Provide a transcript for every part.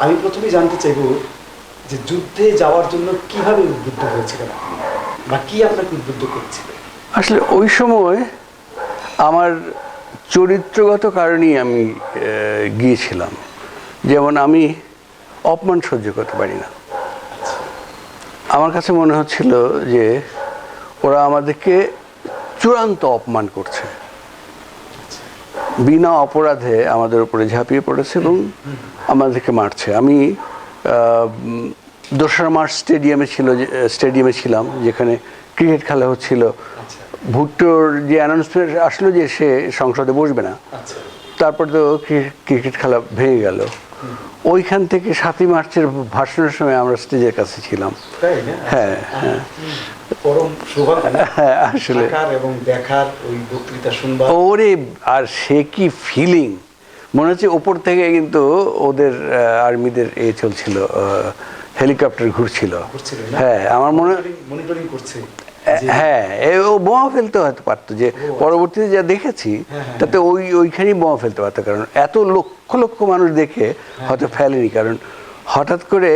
আমি প্রথমেই জানতে চাইব যে যুদ্ধে যাওয়ার জন্য কিভাবে উদ্বুদ্ধ হয়েছিলেন আপনি, বা কি আপনাকে উদ্বুদ্ধ করেছিল? আসলে ওই সময় আমার চরিত্রগত কারণেই আমি গিয়েছিলাম। যেমন আমি অপমান সহ্য করতে পারি না। আমার কাছে মনে হচ্ছিল যে ওরা আমাদেরকে চূড়ান্ত অপমান করছে, বিনা অপরাধে আমাদের উপরে ঝাঁপিয়ে পড়েছে এবং আমাদেরকে মারছে। আমি 2রা মার্চ স্টেডিয়ামে ছিলাম, যেখানে ক্রিকেট খেলা হচ্ছিল। ভুট্টোর যে অ্যানাউন্সমেন্ট আসলো যে সে সংসদে বসবে না, তারপর তো ক্রিকেট খেলা ভেঙে গেল। ওইখান থেকে 7ই মার্চের ভাষণের সময় আমরা স্টেজের কাছে ছিলাম। হ্যাঁ হ্যাঁ, আসলে ওরে, আর সে কি ফিলিং, মনে হচ্ছে ওপর থেকে কিন্তু ওদের আর্মিদের চলছিল, হেলিকপ্টার ঘুরছিল। হ্যাঁ, আমার মনিটরিং করছে। হ্যাঁ, ও বোমা ফেলতে হয়তো পারতো, যে পরবর্তীতে যা দেখেছি তাতে ওইখানেই বোমা ফেলতে পারতো, কারণ এত লক্ষ লক্ষ মানুষ দেখে হয়তো ফেলেনি। কারণ হঠাৎ করে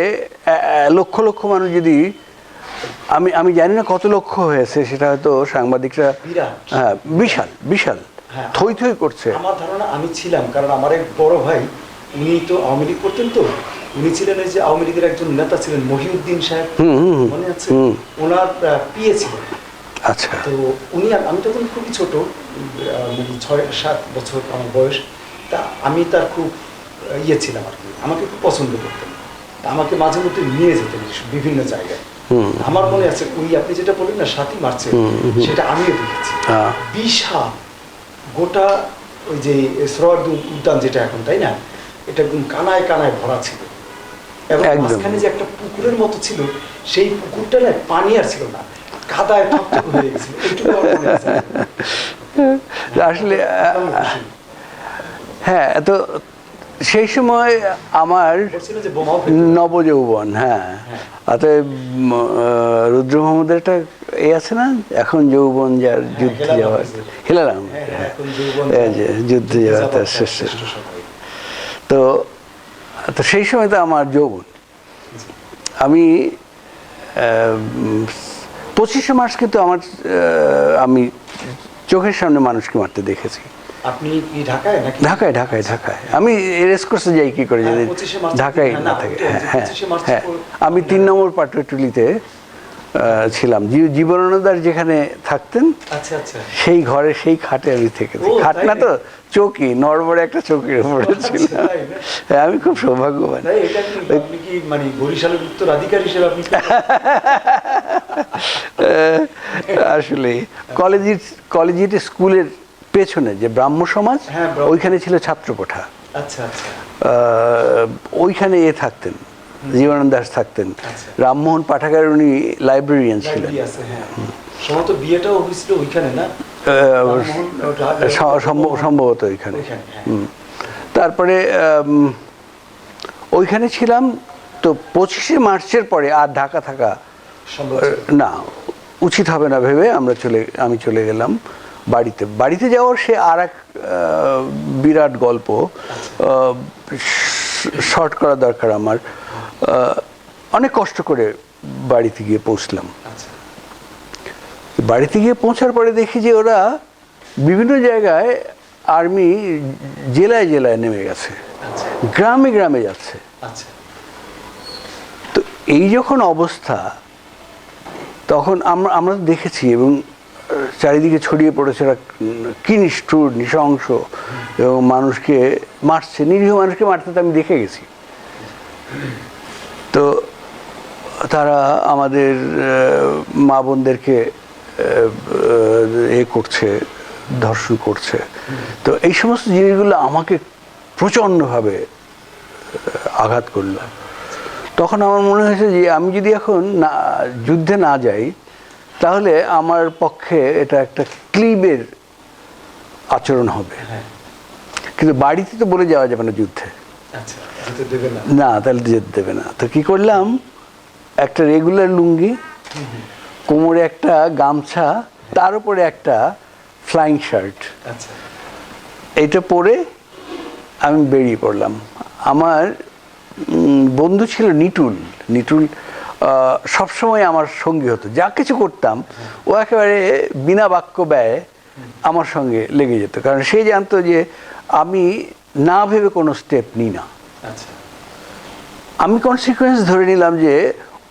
লক্ষ লক্ষ মানুষ যদি, আমি জানি না কত লক্ষ হয়েছে, সেটা হয়তো সাংবাদিকরা, হ্যাঁ বিশাল বিশাল থই থই করছে। আমার ধারণা আমি ছিলাম, কারণ আমার এক বড় ভাই, উনি তো আওয়ামী লীগ করতেন, তো উনি ছিলেন এই যে আওয়ামী লীগের একজন নেতা ছিলেন, মহিউদ্দিন সাহেব, মনে আছে? ওনার পিএ ছিলেন। আচ্ছা। তো উনি, আমি তখন খুবই ছোট, 6-7 বছর আমার বয়স। তা আমি তার খুব ছিলাম আর কি, আমাকে খুব পছন্দ করতেন। আমাকে মাঝে মধ্যে নিয়ে যেতেন বিভিন্ন জায়গায়। আমার মনে আছে ওই আপনি যেটা বললেন না 7ই মার্চে, সেটা আমিও দেখেছি। বিশাল গোটা ওই যে সোহরাওয়ার্দী উদ্যান যেটা এখন, তাই না, এটা একদম কানায় কানায় ভরা ছিল, এবং মাঝখানে যে একটা পুকুরের মতো ছিল, সেই পুকুরটা না পানি আর ছিল না, কাদায় টকটক হয়ে গেছিল। এইটুকু আমার মনে আছে। আসলে হ্যাঁ, তো সেই সময় আমার নবযৌবন। হ্যাঁ, অতএব রুদ্র মোহাম্মদের একটা আছে না, এখন যৌবন যার যুদ্ধে যাওয়ার, হেলারাম, যুদ্ধে যাওয়া তার শ্রেষ্ঠ। তো সেই সময় তো আমার যৌবন। আমি 25শে মার্চ কিন্তু আমি চোখের সামনে মানুষকে মারতে দেখেছি। আপনি কি ঢাকায় নাকি? ঢাকায়। আমি রেসকোর্সে যাই কি করে যদি ঢাকায় না থাকে। হ্যাঁ হ্যাঁ, আমি 3 নম্বর পাটুয়াটুলিতে ছিলাম। জীবনানন্দার যেখানে থাকতেন, সেই ঘরে সেই খাটে আমি থেকেছি। খাট না তো, চৌকি, নড়বড়ে একটা চৌকির উপরে ছিলাম। হ্যাঁ, আমি খুব সৌভাগ্যবান। আসলে কলেজিয়েট স্কুলের পেছনে যে ব্রাহ্ম সমাজ, ওইখানে ছিল ছাত্রকোঠা। ওইখানে থাকতেন, জীবনানন্দ দাস থাকতেন। রামমোহন পাঠাগার উনি লাইব্রেরিয়ান ছিলেন। সম্ভবত ওইখানে। তারপরে ওইখানে ছিলাম। তো 25শে মার্চের পরে আর ঢাকা থাকা না উচিত হবে না ভেবে আমি চলে গেলাম বাড়িতে যাওয়ার সে আর এক বিরাট গল্প, শর্ট করা দরকার আমার। অনেক কষ্ট করে বাড়িতে গিয়ে পৌঁছলাম। বাড়িতে গিয়ে পৌঁছার পরে দেখি যে ওরা বিভিন্ন জায়গায় আর্মি জেলায় জেলায় নেমে গেছে, গ্রামে গ্রামে যাচ্ছে। তো এই যখন অবস্থা, তখন আমরা দেখেছি, এবং চারিদিকে ছড়িয়ে পড়েছে ওরা কি নিষ্ঠুর, নৃশংস, এবং মানুষকে মারছে, নিরীহ মানুষকে মারতে তো আমি দেখে গেছি। তো তারা আমাদের মা বোনদেরকে করছে, ধর্ষণ করছে। তো এই সমস্ত জিনিসগুলো আমাকে প্রচণ্ডভাবে আঘাত করলো। তখন আমার মনে হয়েছে যে আমি যদি এখন যুদ্ধে না যাই, তাহলে আমার পক্ষে এটা একটা ক্লিবের আচরণ হবে। কিন্তু বাড়িতে তো বলে যাওয়া যাবে না যুদ্ধে, না, তাহলে যেতে দেবে না। তো কি করলাম, একটা রেগুলার লুঙ্গি, কোমরে একটা গামছা, তার উপরে একটা ফ্লাইং শার্ট, এইটা পরে আমি বেরিয়ে পড়লাম। আমার বন্ধু ছিল নিটুল। নিটুল সবসময় আমার সঙ্গী হতো, যা কিছু করতাম ও একেবারে বিনা বাক্য ব্যয় আমার সঙ্গে লেগে যেত, কারণ সে জানতো যে আমি না ভেবে কোনো স্টেপ নিই না। আচ্ছা, আমি কনসিকুয়েন্স ধরে নিলাম যে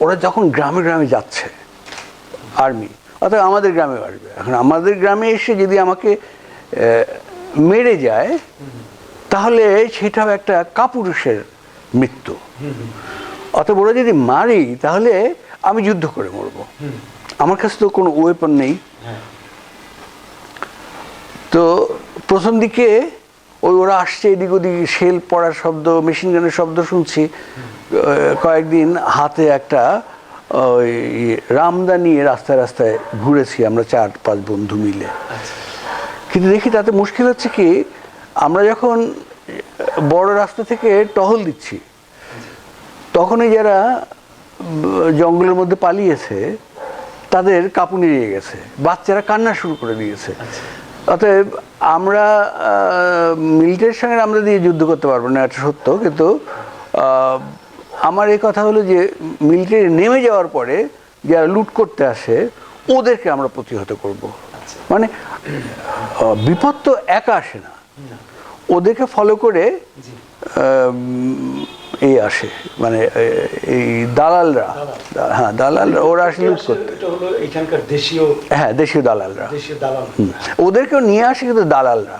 ওরা যখন গ্রামে গ্রামে যাচ্ছে আর্মি, অর্থাৎ আমাদের গ্রামে আসবে। এখন আমাদের গ্রামে এসে যদি আমাকে মেরে যায় তাহলে সেটাও একটা কাপুরুষের মৃত্যু। অতএব ওরা যদি মারি তাহলে আমি যুদ্ধ করে মরবো, আমার কাছে তো কোনো ওয়েপন নেই। তো প্রথম দিকে ওরা আসছে, এদিক ওদিক শেল পড়ার শব্দ, মেশিন গানের শব্দ শুনছি। কয়েকদিন হাতে একটা ওই রামদা নিয়ে রাস্তায় রাস্তায় ঘুরেছি আমরা 4-5 বন্ধু মিলে। কিন্তু দেখি তাতে মুশকিল হচ্ছে কি, আমরা যখন বড় রাস্তা থেকে টহল দিচ্ছি তখনই যারা জঙ্গলের মধ্যে পালিয়েছে তাদের কাঁপুনি দিয়ে গেছে, বাচ্চারা কান্না শুরু করে দিয়েছে। অতএব আমরা মিলিটারির সঙ্গে আমরা দিয়ে যুদ্ধ করতে পারবো না, এটা সত্য। কিন্তু আমার এই কথা হলো যে মিলিটারি নেমে যাওয়ার পরে যারা লুট করতে আসে ওদেরকে আমরা প্রতিহত করব। মানে বিপদ তো একা আসে না, ওদেরকে ফলো করে এই আসে, মানে এই দালালরা। হ্যাঁ, দালালরা, ওরা আসে লুট করতে। এখানকার দেশীয়, হ্যাঁ, দেশীয় দালালরা, দেশীয় দালাল। ওদেরকেও নিয়ে আসে কিন্তু দালালরা।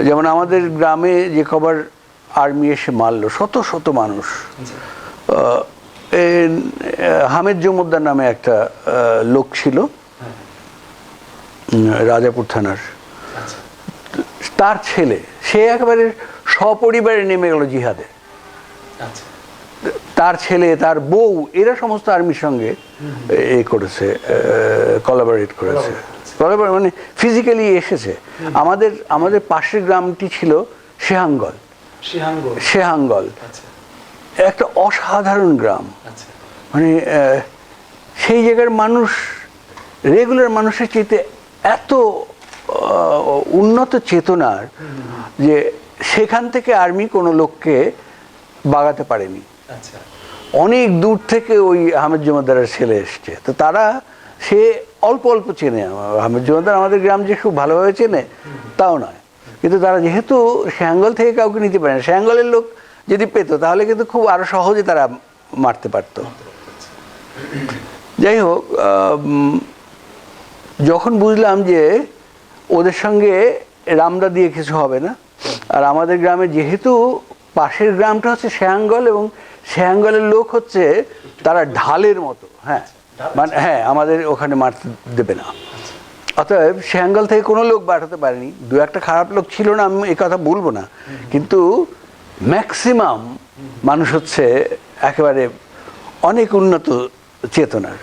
যেমন আমাদের গ্রামে যে খবর আর্মি এসে মারলো শত শত মানুষ, হামিদ জমুদ্দার নামে একটা লোক ছিল রাজাপুর থানার, তার ছেলে, সে একেবারে সপরিবারে নেমে গেল জিহাদে। তার ছেলে, তার বউ, এরা সমস্ত আর্মির সঙ্গে এ করেছে, কোলাবোরেট করেছে। কোলাবোরেট মানে ফিজিক্যালি এসেছে। আমাদের পাশের গ্রামটি ছিল শেহাঙ্গল। শেহাঙ্গল একটা অসাধারণ গ্রাম। মানে সেই জায়গার মানুষ রেগুলার মানুষের চাইতে এত উন্নত চেতনার যে সেখান থেকে আর্মি কোনো লোককে বাগাতে পারেনি। অনেক দূর থেকে ওই আহমেদ জমাদারের ছেলে এসছে, তো তারা সে অল্প অল্প চেনে। আহমেদ জমাদার আমাদের গ্রাম যে খুব ভালোভাবে চেনে তাও নয়, কিন্তু তারা যেহেতু শেহাঙ্গল থেকে কাউকে নিতে পারে না, শেহাঙ্গলের লোক যদি পেত তাহলে কিন্তু খুব আরো সহজে তারা মারতে পারত। যাই হোক, যখন বুঝলাম যে ওদের সঙ্গে রামদা দিয়ে কিছু হবে না, আর আমাদের গ্রামে যেহেতু পাশের গ্রামটা হচ্ছে শেহাঙ্গল এবং শেহাঙ্গলের লোক হচ্ছে তারা ঢালের মতো, হ্যাঁ মানে হ্যাঁ আমাদের ওখানে মারতে দেবে না, অতএব শেহাঙ্গল থেকে কোনো লোক পাঠাতে পারেনি। দু একটা খারাপ লোক ছিল না, আমি এই কথা বলবো না, কিন্তু ম্যাক্সিমাম মানুষ হচ্ছে একেবারে অনেক উন্নত চেতনার।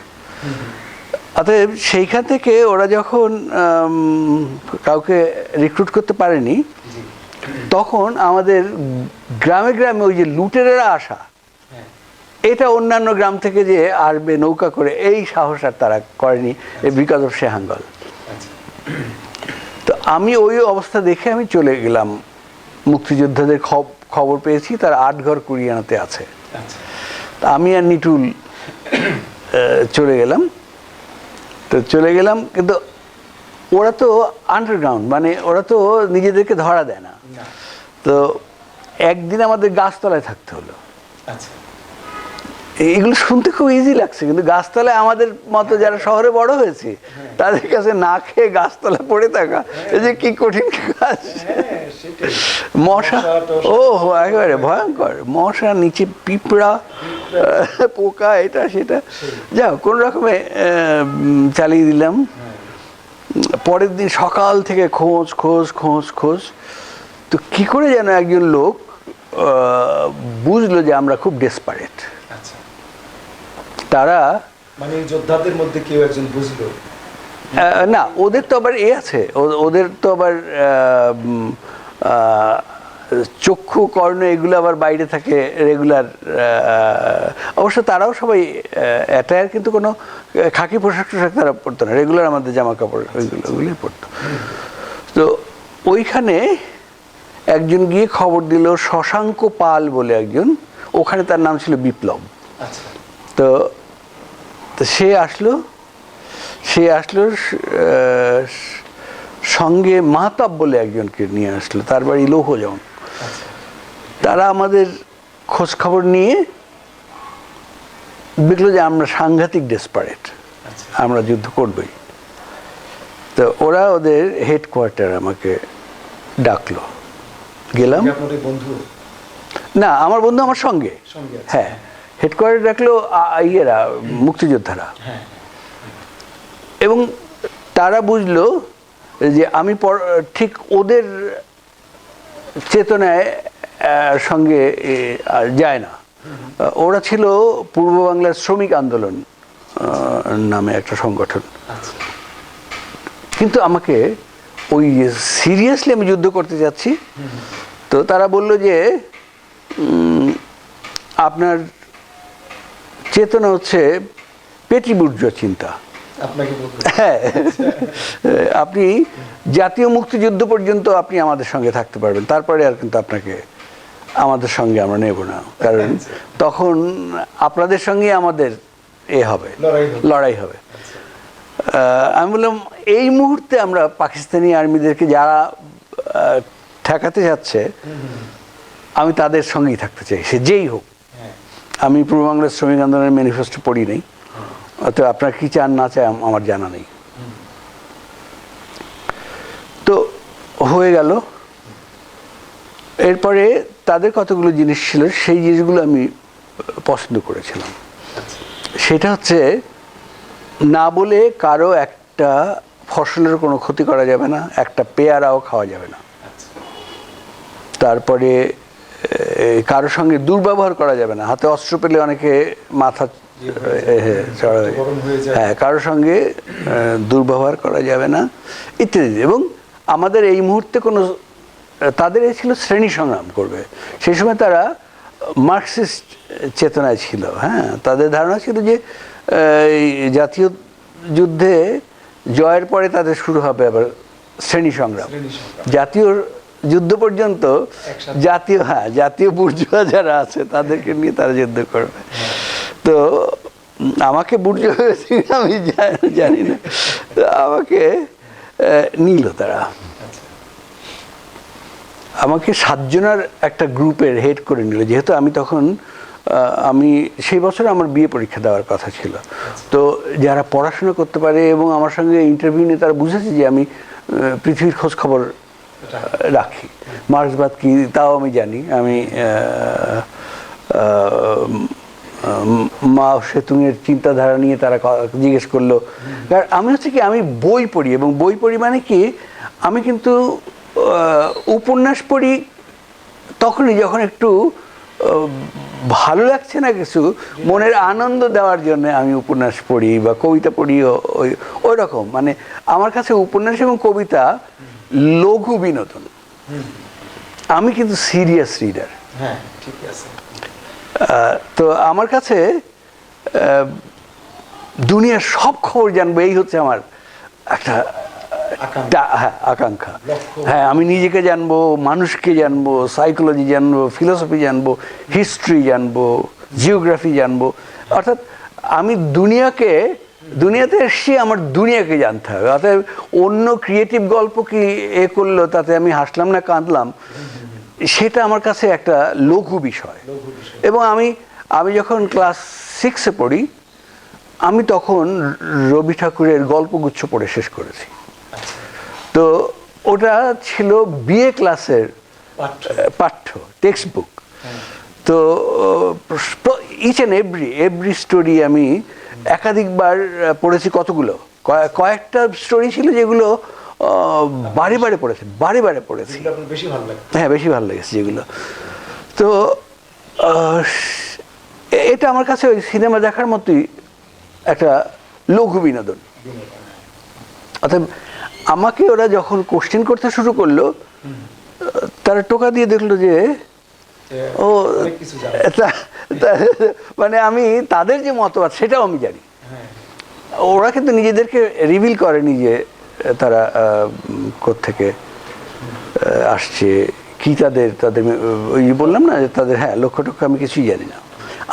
অতএব সেইখান থেকে ওরা যখন কাউকে রিক্রুট করতে পারেনি তখন আমাদের গ্রামে গ্রামে ওই যে লুটেরেরা আসা, এটা অন্যান্য গ্রাম থেকে যে আসবে নৌকা করে, এই সাহস আর তারা করেনি বিকজ অফ শেহাঙ্গল। তো আমি ওই অবস্থা দেখে আমি চলে গেলাম। মুক্তিযোদ্ধাদের খবর পেয়েছি তার 8 ঘর কুড়িয়ানাতে আছে। আমি আর নিটুল চলে গেলাম। তো চলে গেলাম, কিন্তু ওরা তো আন্ডারগ্রাউন্ড, মানে ওরা তো নিজেদেরকে ধরা দেয় না। তো একদিন আমাদের গাছতলায় থাকতে হলো। এগুলো শুনতে খুব ইজি লাগছে, কিন্তু গাছতলায় আমাদের মতো যারা শহরে বড় হয়েছে তাদের কাছে না খেয়ে গাছতলা পড়ে থাকা এই যে কি কঠিন কাজ। মশা, ও একেবারে ভয়ঙ্কর, মশা, নিচে পিঁপড়া, পোকা, এটা সেটা, যাও কোন রকমে চালিয়ে দিলাম। পরের দিন সকাল থেকে খোঁজ খোঁজ খোঁজ খোঁজ, তো কি করে যেন একজন লোক বুঝলো যে আমরা খুব ডেসপারেট। তারা মানে যোদ্ধাদের মধ্যে কেউ একজন বুঝলো না, ওদের তো আবার আছে, ওদের তো আবার চক্ষু কর্ণ এগুলো আবার বাইরে থাকে রেগুলার। অবশ্য তারাও সবাই অ্যাটায়ার, কিন্তু কোনো খাকি পোশাক টোশাক তারা পরতো না, রেগুলার আমাদের জামা কাপড় ওইগুলোই পরতো। তো ওইখানে একজন গিয়ে খবর দিল, শশাঙ্ক পাল বলে একজন, ওখানে তার নাম ছিল বিপ্লব। আচ্ছা তো তো সে আসলো সঙ্গে মাহতাব বলে একজনকে নিয়ে আসলো, তার বাড়ি লৌহজং। আচ্ছা তারা আমাদের খোঁজ খবর নিয়ে দেখলো যে আমরা সাংঘাতিক ডেসপারেট, আচ্ছা আমরা যুদ্ধ করবই। তো ওরা ওদের হেডকোয়ার্টার আমাকে ডাকলো, গেলাম। আপনাদের বন্ধু না, আমার বন্ধু আমার সঙ্গে, সঙ্গে আছে? হ্যাঁ, হেডকোয়ার্টার ডাকলো ইয়েরা, মুক্তিযোদ্ধারা। হ্যাঁ এবং তারা বুঝলো যে আমি ঠিক ওদের চেতনায় সঙ্গে যায় না। ওরা ছিল পূর্ব বাংলার শ্রমিক আন্দোলন নামে একটা সংগঠন। আচ্ছা কিন্তু আমাকে ওই সিরিয়াসলি আমি যুদ্ধ করতে যাচ্ছি, তো তারা বলল যে আপনার চেতনা হচ্ছে পেটিবুর্জ চিন্তা। আপনাকে বলবো হ্যাঁ, আপনি জাতীয় মুক্তিযুদ্ধ পর্যন্ত আপনি আমাদের সঙ্গে থাকতে পারবেন, তারপরে আর কিন্তু আপনাকে আমাদের সঙ্গে আমরা নেব না, কারণ তখন আপনাদের সঙ্গে আমাদের হবে, লড়াই হবে। আমি বললাম এই মুহূর্তে আমরা পাকিস্তানি আর্মিদেরকে যারা ঠেকাতে যাচ্ছে আমি তাদের সঙ্গেই থাকতে চাই, সে যেই হোক। আমি পূর্ব বাংলার শ্রমিক আন্দোলনের ম্যানিফেস্টো পড়ি নাই, অতএব আপনারা কি চান না চায় আমার জানা নেই। তো হয়ে গেল। এরপরে তাদের কতগুলো জিনিস ছিল, সেই জিনিসগুলো আমি পছন্দ করেছিলাম। সেটা হচ্ছে না বলে কারো একটা ফসলের কোনো ক্ষতি করা যাবে না, একটা পেয়ারাও খাওয়া যাবে না। তারপরে কারো সঙ্গে দুর্ব্যবহার করা যাবে না, হাতে অস্ত্র পেলে অনেকে মাথা হ্যাঁ, কারোর সঙ্গে দুর্ব্যবহার করা যাবে না ইত্যাদি। এবং আমাদের এই মুহূর্তে কোনো, তাদের এই ছিল শ্রেণী সংগ্রাম করবে। সেই সময় তারা মার্কসিস্ট চেতনায় ছিল। হ্যাঁ, তাদের ধারণা ছিল যে এই জাতীয় যুদ্ধে জয়ের পরে তাদের শুরু হবে আবার শ্রেণী সংগ্রাম। জাতীয় যুদ্ধ পর্যন্ত জাতীয় বুর্জোয়া যারা আছে তাদেরকে নিয়ে তারা যুদ্ধ করবে। তো আমাকে বুর্জোয়া হয়েছে আমি জানি না, তো আমাকে নিল তারা, আমাকে 7 জনের একটা গ্রুপের হেড করে নিল। যেহেতু আমি তখন আমি সেই বছর আমার বিয়ে পরীক্ষা দেওয়ার কথা ছিল, তো যারা পড়াশোনা করতে পারে এবং আমার সঙ্গে ইন্টারভিউ নিয়ে তারা বুঝেছে যে আমি পৃথিবীর খোঁজ খবর রাখি, মার্ক্সবাদ কি তাও আমি জানি, আমি মাও সেতুংয়ের চিন্তাধারা নিয়ে তারা জিজ্ঞেস করলো। কারণ আমি হচ্ছে কি, আমি বই পড়ি, এবং বই পড়ি মানে কি, আমি কিন্তু উপন্যাস পড়ি তখনই যখন একটু ভালো লাগছে না, কিছু মনের আনন্দ দেওয়ার জন্য আমি উপন্যাস পড়ি বা কবিতা পড়ি, ওই রকম। মানে আমার কাছে উপন্যাস এবং কবিতা লঘু বিনোদন, আমি কিন্তু সিরিয়াস রিডার। হ্যাঁ ঠিক আছে। তো আমার কাছে দুনিয়ার সব খবর জানবো, এই হচ্ছে আমার একটা আকাঙ্ক্ষা। হ্যাঁ, আমি নিজেকে জানবো, মানুষকে জানবো, সাইকোলজি জানবো, ফিলোসফি জানবো, হিস্ট্রি জানবো, জিওগ্রাফি জানবো। অর্থাৎ আমি দুনিয়াতে এসেছি, আমার দুনিয়াকে জানতে হবে। অর্থাৎ অন্য ক্রিয়েটিভ গল্প কি করলো তাতে আমি হাসলাম না কাঁদলাম, সেটা আমার কাছে একটা লঘু বিষয়। এবং আমি যখন ক্লাস 6-এ পড়ি, আমি তখন রবি ঠাকুরের গল্পগুচ্ছ পড়ে শেষ করেছি। তো ওটা ছিল বিএ ক্লাসের পাঠ্য টেক্সট বুক। তো ইচ অ্যান্ড এভরি স্টোরি আমি একাধিকবার পড়েছি। কতগুলো, কয়েকটা স্টোরি ছিল যেগুলো বারে বারে পড়েছি। হ্যাঁ, বেশি ভালো লেগেছে যেগুলো। তো এটা আমার কাছে ওই সিনেমা দেখার মতোই একটা লঘু বিনোদন। অর্থাৎ আমাকে ওরা যখন কোশ্চেন করতে শুরু করলো, তারা টোকা দিয়ে দেখলো যে ও মানে আমি তাদের যে মতবাদ সেটাও আমি জানি। ওরা কিন্তু নিজেদেরকে রিভিল করেনি যে তারা কোত্থেকে আসছে, কি তাদের তাদের ওই যে বললাম না যে তাদের হ্যাঁ লক্ষ্য টক্ষ্য আমি কিছুই জানি না।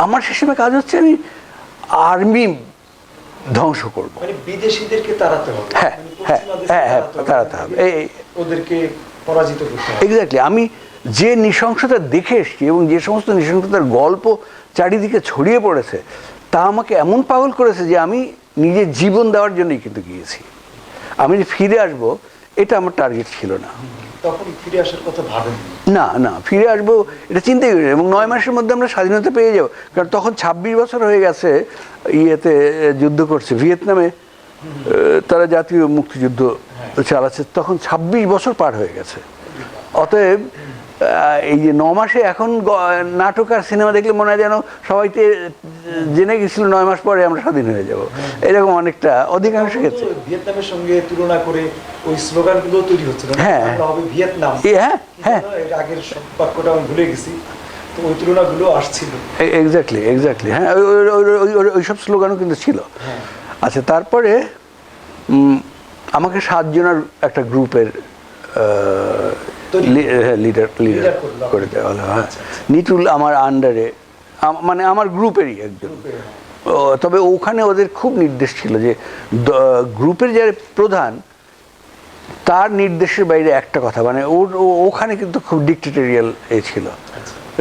আমার সে সময় কাজ হচ্ছে আমি আর্মি ধ্বংস করব। মানে বিদেশিদেরকে তাড়াতে হবে, হ্যাঁ, মানে হ্যাঁ, পশ্চিমা হ্যাঁ, হ্যাঁ, দেশকে তাড়াতে হবে। ওদেরকে পরাজিত করতে হবে। এক্স্যাক্টলি। আমি যে নৃশংসতা দেখে এসেছি এবং যে সমস্ত নৃশংসতার গল্প চারিদিকে ছড়িয়ে পড়েছে তা আমাকে এমন পাগল করেছে যে আমি নিজের জীবন দেওয়ার জন্যই কিন্তু গিয়েছি। আমি যে ফিরে আসবো এটা আমার টার্গেট ছিল না। তখন ফিরে আসার কথা ভাবেন না না, ফিরে আসবো এটা চিন্তাই করি। এবং 9 মাসের মধ্যে আমরা স্বাধীনতা পেয়ে যাবো, কারণ তখন 26 বছর হয়ে গেছে ইয়েতে যুদ্ধ করছে ভিয়েতনামে, তারা জাতীয় মুক্তিযুদ্ধ চালাচ্ছে, তখন 26 বছর পার হয়ে গেছে। অতএব এই যে 9 মাসে এখন নাটক আর সিনেমা দেখলে মনে হয় যেন সবাইতে জেনে গেছিল 9 মাস পরে আমরা স্বাধীন হয়ে যাব, এরকম অনেকটা অধিকাংশ ক্ষেত্রে। ভিয়েতনামের সঙ্গে তুলনা করে ওই স্লোগানগুলো তৈরি হচ্ছিল, হ্যাঁ, আমরা হবে ভিয়েতনাম। হ্যাঁ হ্যাঁ, এর আগের বাক্যটা আমি ভুলে গেছি, তো ওই তুলনাগুলো আসছিল। এক্স্যাক্টলি এক্স্যাক্টলি, হ্যাঁ ওই সব স্লোগানও কিন্তু ছিল। আচ্ছা, তারপরে আমাকে 7 জনের একটা গ্রুপের লিডার করে দেওয়া হলো। হ্যাঁ, নিটুল আমার আন্ডারে, মানে আমার গ্রুপেরই একজন। তবে ওখানে ওদের খুব নির্দেশ ছিল যে গ্রুপের যে প্রধান তার নির্দেশের বাইরে একটা কথা, মানে ওখানে কিন্তু খুব ডিক্টেটোরিয়াল ছিল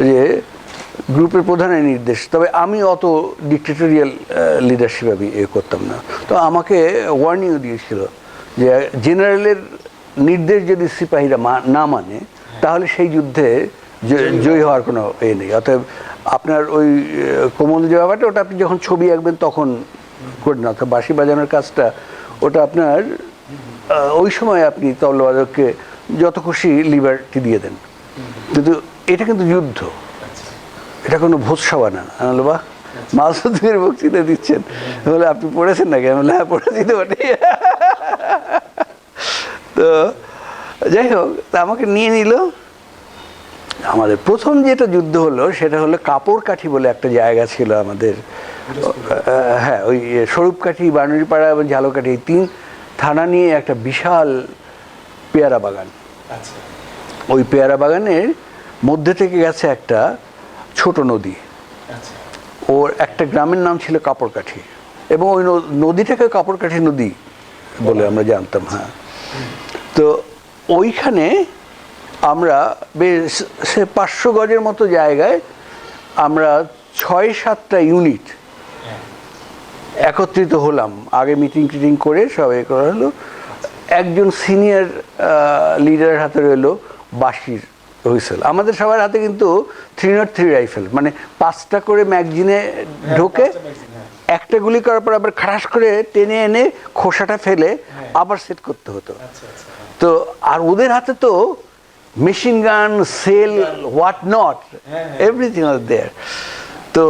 যে গ্রুপের প্রধানের নির্দেশ। তবে আমি অত ডিক্টেটোরিয়াল লিডারশিপ আমি করতাম না। তো আমাকে ওয়ার্নিংও দিয়েছিল যে জেনারেলের নির্দেশ যদি সিপাহীরা না মানে তাহলে সেই যুদ্ধে জয়ী হওয়ার কোনো নেই। অতএব আপনার ওই কোমল যে ব্যাপারটা ওটা আপনি যখন ছবি আঁকবেন তখন করেন, অর্থাৎ বাঁশি বাজানোর কাজটা ওটা আপনার ওই সময় আপনি তবলাবাদককে যত খুশি লিবার্টি দিয়ে দেন, কিন্তু এটা কিন্তু যুদ্ধ, এটা কোনো ভোজসভা না। আমি বা মালসুদের বক্তৃতা দিচ্ছেন বলে আপনি পড়েছেন নাকি? আমি বলে হ্যাঁ পড়েছি তো ওটাই। তো যাই হোক, তা আমাকে নিয়ে নিল। আমাদের প্রথম যেটা যুদ্ধ হলো সেটা হলো কাপড়কাঠি বলে একটা জায়গা ছিল আমাদের, হ্যাঁ ওই স্বরূপকাঠি, বানুড়িপাড়া এবং ঝালকাঠি, এই 3 থানা নিয়ে একটা বিশাল পেয়ারা বাগান। ওই পেয়ারা বাগানের মধ্যে থেকে গেছে একটা ছোট নদী, ওর একটা গ্রামের নাম ছিল কাপড়কাঠি, এবং ওই নদীটাকে কাপড়কাঠি নদী বলে আমরা জানতাম। হ্যাঁ, তো ওইখানে আমরা বেশ সে 500 গজের মতো জায়গায় আমরা 6-7টা ইউনিট একত্রিত হলাম। আগে মিটিং টিটিং করে সব করা হলো। একজন সিনিয়র লিডারের হাতে রইলো বাঁশির হুইসেল। আমাদের সবার হাতে কিন্তু 303 রাইফেল, মানে 5টা করে ম্যাগজিনে ঢোকে, একটা গুলি করার পর আবার খারাস করে টেনে এনে খোসাটা ফেলে আবার সেট করতে হতো। তো আর ওদের হাতে তো machine gun, cell, what not, everything was there. তো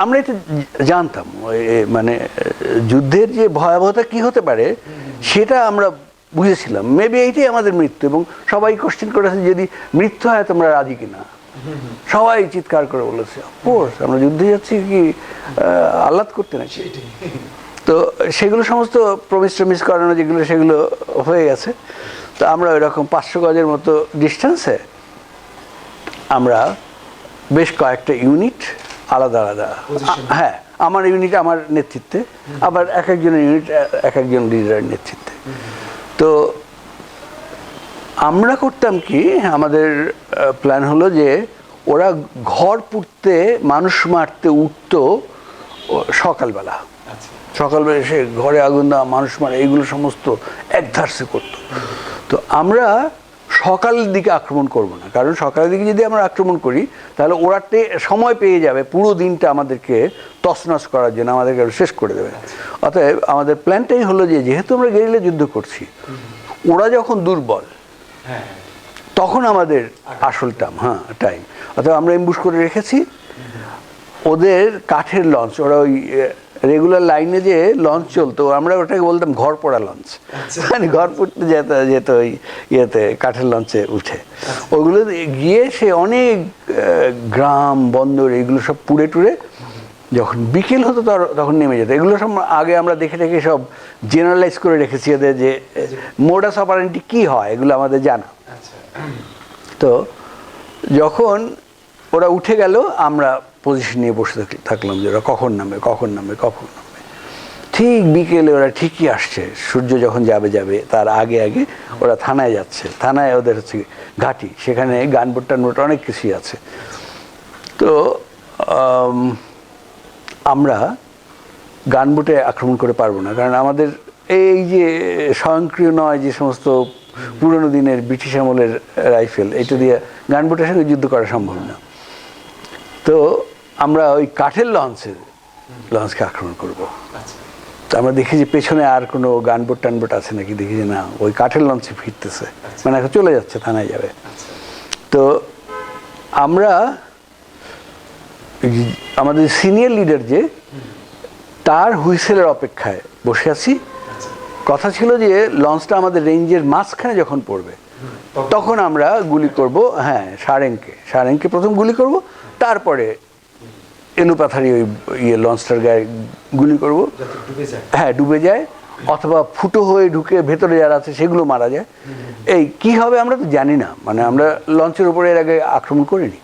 আমরা এটা জানতাম, মানে যুদ্ধের যে ভয়াবহতা কি হতে পারে সেটা আমরা বুঝেছিলাম। মেবি এইটাই আমাদের মৃত্যু। এবং সবাই কোশ্চেন করেছে যদি মৃত্যু হয় তোমরা রাজি কিনা, সবাই চিৎকার করে বলেছে অফকোর্স, আমরা যুদ্ধে যাচ্ছি কি আহ্লাদ করতে নাকি। তো সেগুলো সমস্ত প্রমিস টমিস করানো যেগুলো সেগুলো হয়ে গেছে। তো আমরা ওইরকম 500 গজের মতো ডিস্টেন্সে আমরা বেশ কয়েকটা ইউনিট আলাদা আলাদা, হ্যাঁ আমার ইউনিট আমার নেতৃত্বে, আবার এক একজনের ইউনিট এক একজন লিডারের নেতৃত্বে। তো আমরা করতাম কি, আমাদের প্ল্যান হলো যে ওরা ঘর পুড়তে মানুষ মারতে উঠতো সকালবেলা, সকালবেলা এসে ঘরে আগুন দেওয়া, মানুষ মারা, এইগুলো সমস্ত একধারসে করতো। তো আমরা সকালের দিকে আক্রমণ করব না, কারণ সকালের দিকে যদি আমরা আক্রমণ করি তাহলে ওরা সময় পেয়ে যাবে পুরো দিনটা আমাদেরকে তছনছ করার জন্য, আমাদেরকে শেষ করে দেবে। অতএব আমাদের প্ল্যানটাই হলো যে যেহেতু আমরা গেরিলা যুদ্ধ করছি, ওরা যখন দুর্বল তখন আমাদের আসল টাইম। অর্থাৎ আমরা এমবুশ করে রেখেছি ওদের কাঠের লঞ্চ, ওরা ওই রেগুলার লাইনে যে লঞ্চ চলতো আমরা ওটাকে বলতাম ঘর পোড়া লঞ্চ, মানে ঘর পুড়তে যেত ওই ইয়েতে কাঠের লঞ্চে উঠে। ওগুলো গিয়ে সে অনেক গ্রাম বন্দর এগুলো সব পুড়ে টুড়ে যখন বিকেল হতো তখন নেমে যেত। এগুলো সব আগে আমরা দেখে দেখে সব জেনারেলাইজ করে রেখেছি, এদের যে মোডাস অপারেন্ডি কী হয় এগুলো আমাদের জানা। তো যখন ওরা উঠে গেল আমরা পজিশন নিয়ে বসে থাকলাম যে ওরা কখন নামবে কখন নামবে কখন নামবে। ঠিক বিকেলে ওরা ঠিকই আসছে, সূর্য যখন যাবে তার আগে আগে ওরা থানায় যাচ্ছে। থানায় ওদের হচ্ছে ঘাঁটি, সেখানে গানবোট টানবোট অনেক কিছুই আছে। তো আমরা গানবোটে আক্রমণ করে পারবো না, কারণ আমাদের এই যে স্বয়ংক্রিয় নয় যে সমস্ত পুরনো দিনের ব্রিটিশ আমলের রাইফেল, এটা দিয়ে গানবোটের সঙ্গে যুদ্ধ করা সম্ভব না। তো আমরা ওই কাঠের লঞ্চকে আক্রমণ করব। তো আমরা দেখি যে পেছনে আর কোনো গানবোট টানবোট আছে নাকি, দেখি যে না, ওই কাঠের লঞ্চে ফিরতেছে, মানে এখন চলে যাচ্ছে, থানায় যাবে। তো আমরা আমাদের সিনিয়র লিডার যে, তার হুইসেলের অপেক্ষায় বসে আছি। কথা ছিল যে লঞ্চটা আমাদের রেঞ্জের মাঝখানে যখন পড়বে তখন আমরা গুলি করব। হ্যাঁ, সারেংকে প্রথম গুলি করব, তারপরে এলোপাথারি ওই লঞ্চটার গায়ে গুলি করব। হ্যাঁ, ডুবে যায়, অথবা ফুটো হয়ে ঢুকে ভেতরে যারা আছে সেগুলো মারা যায়। এই কি হবে আমরা তো জানি না, মানে আমরা লঞ্চের উপরে এর আগে আক্রমণ করিনি।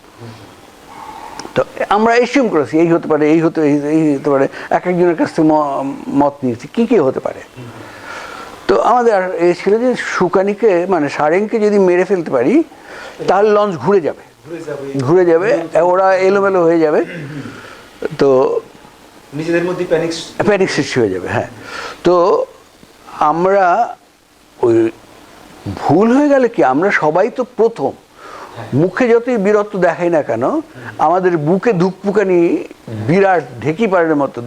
তো আমরা এসিউম করেছি এই হতে পারে, এই হতে পারে, এক একজনের কাছ থেকে মত নিয়েছি কী হতে পারে। তো আমাদের এই ছিল যে সুকানিকে, মানে সারেংকে যদি মেরে ফেলতে পারি তাহলে লঞ্চ ঘুরে যাবে, ওরা এলোমেলো হয়ে যাবে, তো নিজেদের মধ্যে প্যানিক সৃষ্টি হয়ে যাবে। হ্যাঁ, তো আমরা ওই ভুল হয়ে গেলে কি, আমরা সবাই তো প্রথম, মুখে যতই বীরত্ব দেখাই না কেন, আমাদের বুকে ধুকপুকানি, বিরাট ঢেকি পাড়ের মতো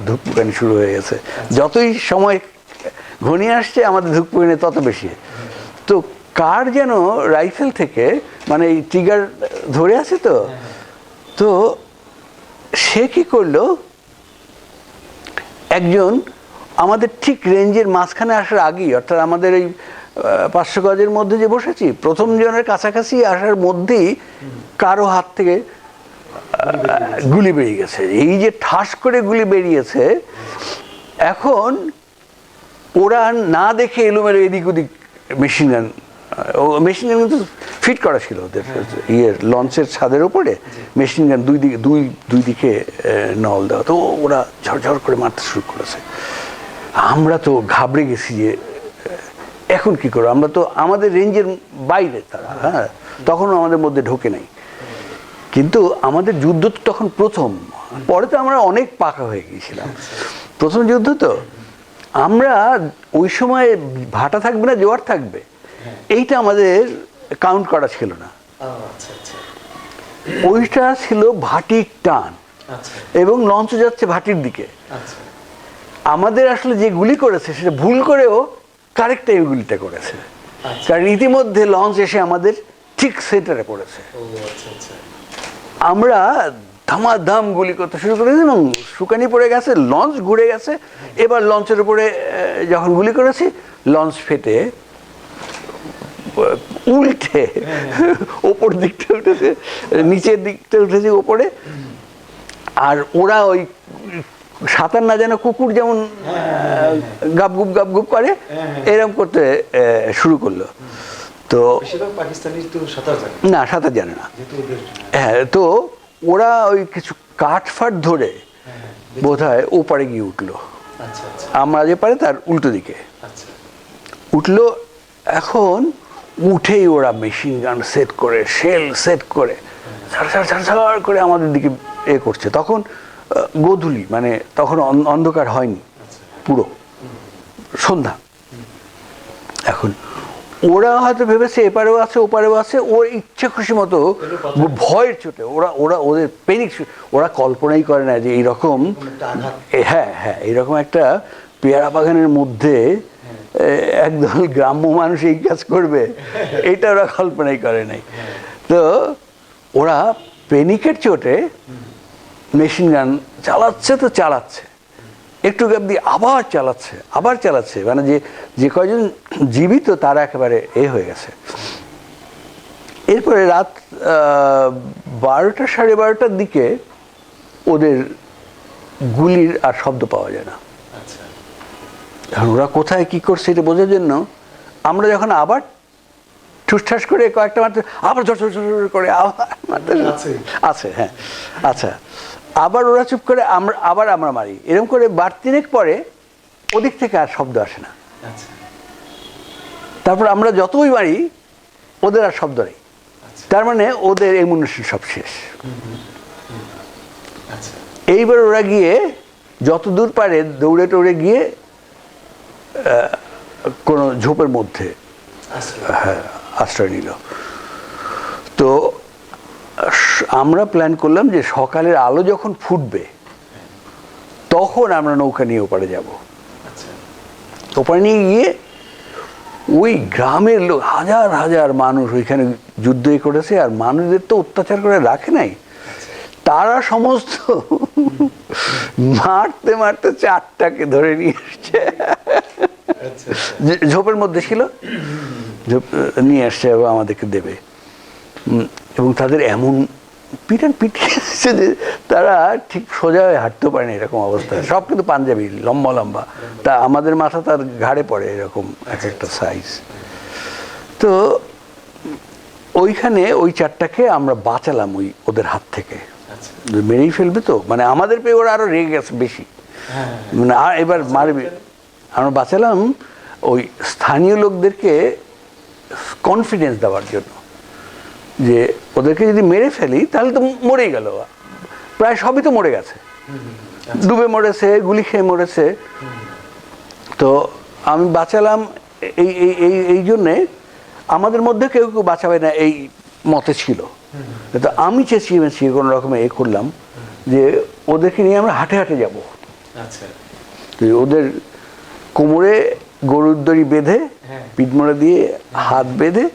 ধুকপুকানি শুরু হয়ে গেছে। যতই সময় ঘনিয়ে আসছে আমাদের ধুকপুকানি তত বেশি। তো কার যেন রাইফেল থেকে, মানে এই ট্রিগার ধরে আছে, তো সে কি করলো, একজন আমাদের ঠিক রেঞ্জের মাঝখানে আসার আগেই, অর্থাৎ আমাদের এই 500 গজের মধ্যে যে বসেছি, প্রথম জনের কাছাকাছি আসার মধ্যেই কারো হাত থেকে গুলি বেরিয়ে গেছে। এই যে ঠাস করে গুলি বেরিয়েছে, এখন ওরা না দেখে এলোমেলো এদিক ওদিক মেশিন গান কিন্তু ফিট করা ছিল ওদের লঞ্চের ছাদের ওপরে, মেশিন গান দুই দিকে নল দেওয়া। তো ওরা ঝরঝর করে মারতে শুরু করেছে। আমরা তো ঘাবড়ে গেছি যে এখন কি করবো, আমরা তো আমাদের রেঞ্জের বাইরে তারা, হ্যাঁ, তখনও আমাদের মধ্যে ঢোকে নাই। কিন্তু আমাদের যুদ্ধ তো তখন প্রথম, পরে তো আমরা অনেক পাকা হয়ে গিয়েছিলাম। প্রথম যুদ্ধ তো আমরা ওই সময় ভাটা থাকবে না জোয়ার থাকবে এইটা আমাদের কাউন্ট করা ছিল না। ওইটা ছিল ভাটির টান, এবং লঞ্চ যাচ্ছে ভাটির দিকে। আমাদের আসলে যে গুলি করেছে সেটা ভুল করেও কারেক্ট টাইম গুলিটা করেছে, কারণ ইতিমধ্যে লঞ্চ এসে আমাদের ঠিক সেন্টারে পড়েছে। আমরা ধামাধাম গুলি করতে শুরু করেছি এবং সুকানি পড়ে গেছে, লঞ্চ ঘুরে গেছে। এবার লঞ্চের উপরে যখন গুলি করেছি, লঞ্চ ফেটে উল্টে ওপর দিকটা উঠেছে, নিচের দিকটা উঠেছে ওপরে। আর ওরা ওই সাঁতার না যেন কুকুর যেমন গাবগুপ করে, এরকম করতে শুরু করলো। তো না, সাঁতার জানে না। হ্যাঁ, তো ওরা ওই কিছু কাঠফাট ধরে বোধহয় ওপারে গিয়ে উঠলো, আমরা যে পারে তার উল্টো দিকে উঠলো। এখন উঠেই ওরা মেশিন গান সেট করে, শেল সেট করে ঝাড় করে আমাদের দিকে করছে। তখন গোধূলি, মানে তখন অন্ধকার হয়নি, পুরো সন্ধ্যা। এখন ওরা হয়তো ভেবেছে এপারেও আছে ওপারেও আছে, ওর ইচ্ছে খুশি মতো ভয়ের চোটে ওদের প্যানিক, ওরা কল্পনাই করে না যে এইরকম, হ্যাঁ, এইরকম একটা পেয়ারা বাগানের মধ্যে একদল গ্রাম্য মানুষ এই কাজ করবে, এটা ওরা কল্পনাই করে নাই। তো ওরা প্যানিকের চোটে মেশিন গান চালাচ্ছে, একটু গ্যাপ দিয়ে আবার চালাচ্ছে, মানে যে কয়জন জীবিত তারা একেবারে হয়ে গেছে। এরপরে রাত 12টা সাড়ে 12টার দিকে ওদের গুলির আর শব্দ পাওয়া যায় না। এখন ওরা কোথায় কি করছে এটা বোঝার জন্য আমরা যখন আবার ঠুসঠাস করে কয়েকটা মারতে, আবার ঝর ঝর ঝর করে আবার মারতে আছে। আছে। হ্যাঁ, আচ্ছা, আবার ওরা চুপ করে, আমরা মারি, এরকম করে বার তিনেক পরে ওদিক থেকে আর শব্দ আসে না। আচ্ছা তারপর আমরা যতই মারি ওদের আর শব্দ নেই, তার মানে ওদের এমুনেশন সব শেষ। আচ্ছা এইবার ওরা গিয়ে যত দূর পারে দৌড়ে টৌড়ে গিয়ে কোনো ঝোপের মধ্যে হ্যাঁ আশ্রয় নিল। তো আমরা প্ল্যান করলাম যে সকালের আলো যখন ফুটবে তখন আমরা নৌকা নিয়ে ওপারে যাব। আচ্ছা ওপারে নিয়ে গিয়ে ওই গ্রামের লোক হাজার হাজার মানুষ ওইখানে যুদ্ধ করেছে, আর মানুষদের তো অত্যাচার করে রাখে নাই, তারা সমস্ত মারতে মারতে চারটাকে ধরে নিয়ে এসছে, ঝোপের মধ্যে ছিল, নিয়ে আসছে এবং আমাদেরকে দেবে। এবং তাদের এমন পিটান পিটিয়েছে যে তারা ঠিক সোজা হয়ে হাঁটতেও পারে না, এরকম অবস্থা। সব কিন্তু পাঞ্জাবি, লম্বা লম্বা, তা আমাদের মাথা তার ঘাড়ে পড়ে এরকম এক একটা সাইজ। তো ওইখানে ওই চারটাকে আমরা বাঁচালাম ওদের হাত থেকে। মেরেই ফেলবে তো, মানে আমাদের পেয়ে ওরা আরো রেগে গেছে বেশি, মানে আর এবার মারবে। আমরা বাঁচালাম ওই স্থানীয় লোকদেরকে কনফিডেন্স দেওয়ার জন্য, যে ওদেরকে যদি মেরে ফেলি তাহলে তো মরেই গেল, প্রায় সবই তো মরে গেছে, ডুবে মরেছে, গুলি খেয়ে মরেছে। তো আমি বাঁচালাম এই জন্যে, আমাদের মধ্যে কেউ কেউ বাঁচাবে না এই মতে ছিল। তো আমি চেঁচিয়ে মেঁচিয়ে কোনো রকমে করলাম যে ওদেরকে নিয়ে আমরা হাঁটে হাঁটে যাবো। ওদের কোমরে গরুর দড়ি বেঁধে, পিঠমোড়া দিয়ে হাত বেঁধে,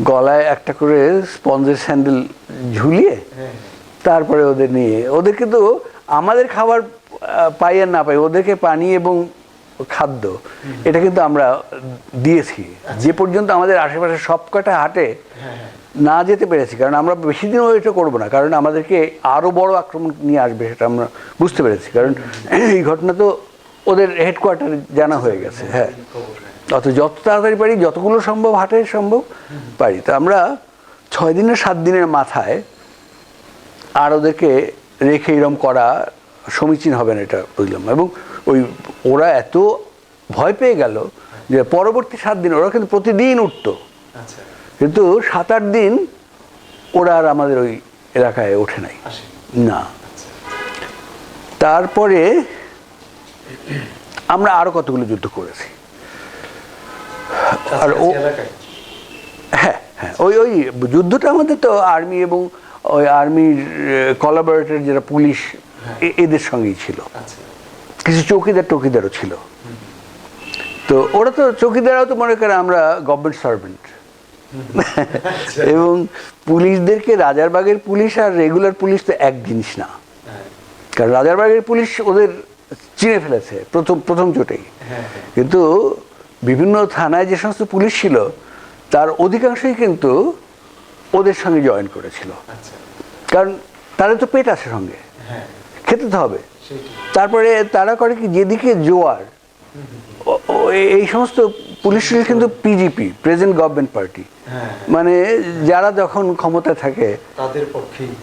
গলায় একটা করে স্পঞ্জের স্যান্ডেল ঝুলিয়ে, তারপরে ওদের নিয়ে, ওদের কিন্তু আমাদের খাবার পাই আর না পাই, ওদেরকে পানি এবং খাদ্য এটা কিন্তু আমরা দিয়েছি, যে পর্যন্ত আমাদের আশেপাশে সব কটা হাটে না যেতে পেরেছি। কারণ আমরা বেশি দিন ওইটা করবো না, কারণ আমাদেরকে আরও বড় আক্রমণ নিয়ে আসবে সেটা আমরা বুঝতে পেরেছি, কারণ এই ঘটনা তো ওদের হেডকোয়ার্টার জানা হয়ে গেছে। হ্যাঁ, অত যত তাড়াতাড়ি পারি, যতগুলো সম্ভব হাটে সম্ভব পারি। তা আমরা 6 দিনের 7 দিনের মাথায় আর ওদেরকে রেখে এরম করা সমীচীন হবে না, এটা বুঝলাম। এবং ওরা এত ভয় পেয়ে গেল যে পরবর্তী 7 দিন ওরা কিন্তু প্রতিদিন উঠতো, কিন্তু 7-8 দিন ওরা আর আমাদের ওই এলাকায় ওঠে নাই না। তারপরে আমরা আরো কতগুলো যুদ্ধ করেছি। আর হ্যাঁ হ্যাঁ, ওই যুদ্ধটা আমাদের তো আর্মি এবং ওই আর্মির কোলাবোরেটর যারা পুলিশ এদের সঙ্গেই ছিল, কিছু চৌকিদারও ছিল। তো ওরা তো চৌকিদারও তো মনে করে আমরা গভর্নমেন্ট সার্ভেন্ট। এবং পুলিশদেরকে, রাজারবাগের পুলিশ আর রেগুলার পুলিশ তো এক জিনিস না, কারণ রাজারবাগের পুলিশ ওদের চিনে ফেলেছে প্রথম চোটেই। কিন্তু বিভিন্ন থানায় যে সমস্ত পুলিশ ছিল তার অধিকাংশই কিন্তু ওদের সঙ্গে জয়েন করেছিল, কারণ তাদের তো পেট আছে সঙ্গে, খেতে তো হবে। তারপরে তারা করে কি, যেদিকে জোয়ার, এই সমস্ত পুলিশ কিন্তু পিজিপি, প্রেজেন্ট গভর্নমেন্ট পার্টি, মানে যারা যখন ক্ষমতায় থাকে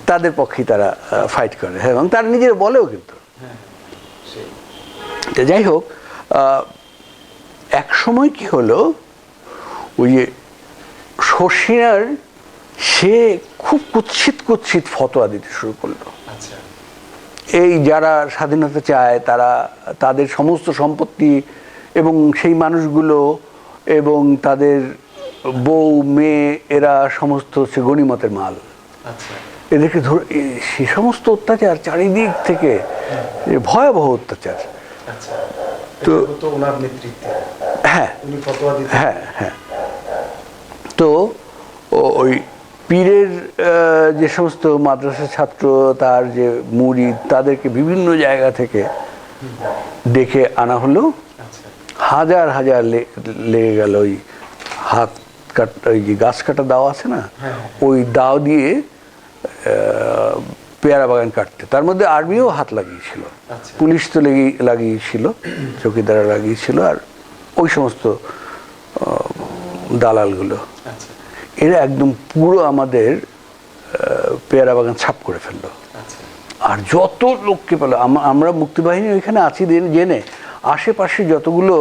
তাদের পক্ষেই তারা ফাইট করে। হ্যাঁ, এবং তারা নিজের বলেও কিন্তু। যাই হোক, এক সময় কি হলো, ওই যে শশীনার সে খুব কুৎসিত ফতোয়া দিতে শুরু করলো। এই যারা স্বাধীনতা চায় তাদের সমস্ত সম্পত্তি এবং সেই মানুষগুলো এবং তাদের বউ মেয়ে এরা সমস্ত হচ্ছে গনিমতের মাল, এদেরকে ধরে সে সমস্ত অত্যাচার চারিদিক থেকে, ভয়াবহ অত্যাচার। তো হ্যাঁ হ্যাঁ হ্যাঁ, তো ওই পীরের যে সমস্ত মাদ্রাসার ছাত্র, তার যে মুরিদ, তাদেরকে বিভিন্ন জায়গা থেকে ডেকে আনা হলো। হাজার হাজার লেগে গেল ওই হাত কাটা, ওই যে গাছ কাটা দাও আছে না, ওই দাও দিয়ে পেয়ারা বাগান কাটতে। তার মধ্যে আর্মিও হাত লাগিয়েছিল, পুলিশ তো লাগিয়েছিল, চৌকিদাররা লাগিয়েছিল, আর ওই সমস্ত দালালগুলো। এরা একদম পুরো আমাদের পেয়ারা বাগান ছাপ করে ফেললো। আচ্ছা আর যত লোককে পেল, আমরা মুক্তিবাহিনী ওইখানে আছি জেনে আশেপাশে যতগুলো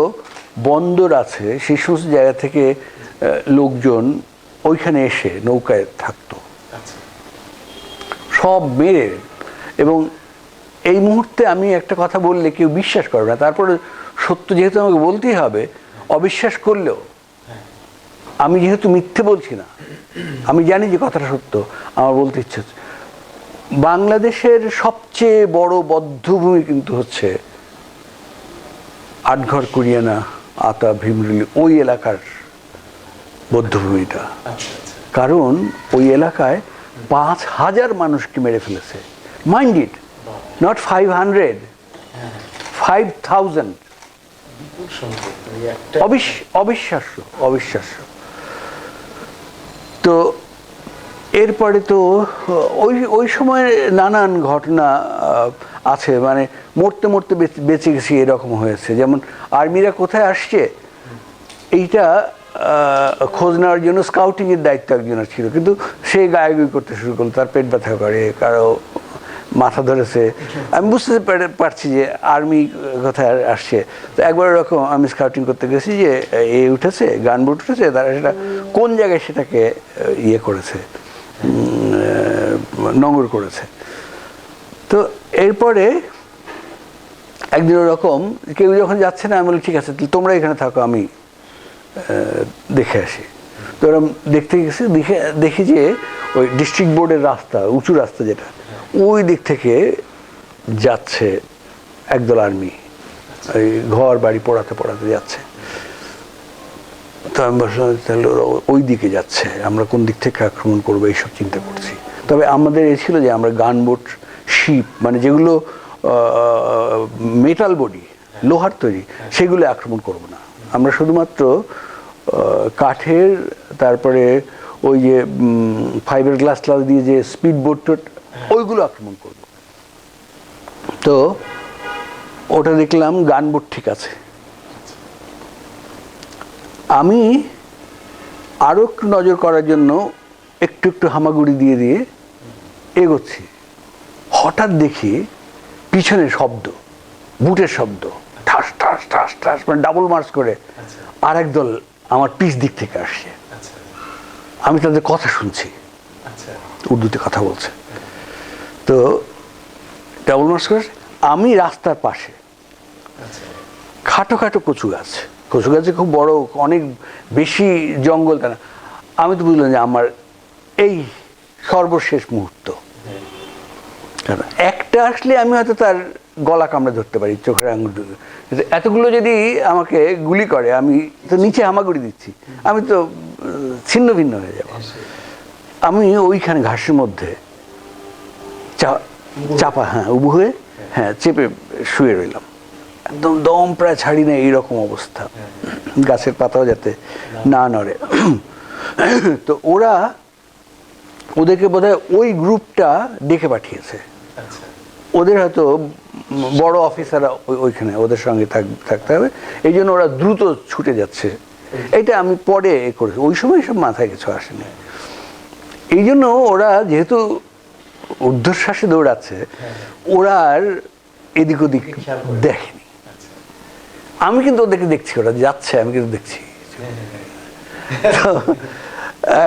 বন্দর আছে সেই সমস্ত জায়গা থেকে লোকজন ওইখানে এসে নৌকায় থাকতো, আচ্ছা সব মেরে। এবং এই মুহূর্তে আমি একটা কথা বললে কেউ বিশ্বাস করবে না, তারপরে সত্য যেহেতু আমাকে বলতেই হবে, অবিশ্বাস করলেও আমি যেহেতু মিথ্যে বলছি না, আমি জানি যে কথাটা সত্য, আমার বলতে ইচ্ছে হচ্ছে। বাংলাদেশের সবচেয়ে বড় বধ্যভূমি কিন্তু হচ্ছে আটঘর কুরিয়ানা আতা ভীমরুলি ওই এলাকার বধ্যভূমিটা। আচ্ছা আচ্ছা কারণ ওই এলাকায় 5,000 মানুষকে মেরে ফেলেছে। Mind it, not 500, 5,000। বিপুল সংখ্যক, এই একটা অবিশ্বাস্য অবিশ্বাস্য। তো এরপরে তো ওই সময় নানান ঘটনা আছে, মানে মরতে মরতে বেঁচে গেছি এরকম হয়েছে। যেমন আর্মিরা কোথায় আসছে এইটা খোঁজ নেওয়ার জন্য স্কাউটিংয়ের দায়িত্ব একজনের ছিল, কিন্তু সে গায়েগুই করতে শুরু করলো, তার পেট ব্যথা করে, কারো মাথা ধরেছে। আমি বুঝতে পারছি যে আর্মি কোথায় আসছে। তো একবার এরকম আমি স্কাউটিং করতে গেছি যে উঠেছে, গানবোট উঠেছে, তারা সেটা কোন জায়গায় সেটাকে ইয়ে করেছে, নোঙর করেছে। তো এরপরে একদিন ওরকম কেউ যখন যাচ্ছে না, আমি বলি ঠিক আছে তোমরা এখানে থাকো, আমি দেখে আসি। তো ওরকম দেখতে গেছি, দেখি যে ওই ডিস্ট্রিক্ট বোর্ডের রাস্তা, উঁচু রাস্তা যেটা, ওই দিক থেকে যাচ্ছে একদল আর্মি, ওই ঘর বাড়ি পোড়াতে পোড়াতে যাচ্ছে। তো আমি বললাম তাহলে ওরা ওই দিকে যাচ্ছে, আমরা কোন দিক থেকে আক্রমণ করবো এইসব চিন্তা করছি। তবে আমাদের এ ছিল যে আমরা গানবোট, শিপ, মানে যেগুলো মেটাল বডি, লোহার তৈরি, সেগুলো আক্রমণ করব না। আমরা শুধুমাত্র কাঠের, তারপরে ওই যে ফাইবার গ্লাস দিয়ে যে স্পিড বোট ওইগুলো আক্রমণ করব। তো ওটা দেখলাম গানবোট ঠিক আছে। আমি আরও একটু নজর করার জন্য একটু একটু হামাগুড়ি দিয়ে দিয়ে এগোচ্ছি। হঠাৎ দেখি পিছনে শব্দ, বুটের শব্দ, ঠাস ঠাস ঠাস ঠাস, মানে ডাবল মার্চ করে আর একদল আমার পিছ দিক থেকে আসছে। আমি তাদের কথা শুনছি, উর্দুতে কথা বলছে। তো ডাবল মার্চ করে আমি রাস্তার পাশে খাটো খাটো কচু গাছ, কচু গাছে খুব বড়, অনেক বেশি জঙ্গল, তা না। আমি তো বুঝলাম যে আমার এই সর্বশেষ মুহূর্ত। একটা আসলে আমি হয়তো তার গলা কামড়ে ধরতে পারি, চোখের আঙুল, এতগুলো যদি আমাকে গুলি করে আমি তো নিচে হামাগুড়ি দিচ্ছি, আমি তো ছিন্ন ভিন্ন হয়ে যাব। আমি ওইখানে ঘাসের মধ্যে চাপা, উবু হয়ে চেপে শুয়ে রইলাম, একদম দম প্রায় ছাড়ি না, এইরকম অবস্থা, গাছের পাতাও যাতে না নড়ে। তো ওদেরকে বোধহয় ওই গ্রুপটা ডেকে পাঠিয়েছে, ওদের হয়তো বড় অফিসাররা ওইখানে ওদের সঙ্গে থাকতে হবে, এই জন্য ওরা দ্রুত ছুটে যাচ্ছে। এটা আমি পরে করেছি, ওই সময় সব মাথায় কিছু আসেনি। এই জন্য ওরা যেহেতু ঊর্ধ্বশ্বাসে দৌড়াচ্ছে, ওরা আর এদিক ওদিক দেখেনি। আমি কিন্তু ওদেরকে দেখছি, ওরা যাচ্ছে, আমি কিন্তু দেখছি। তো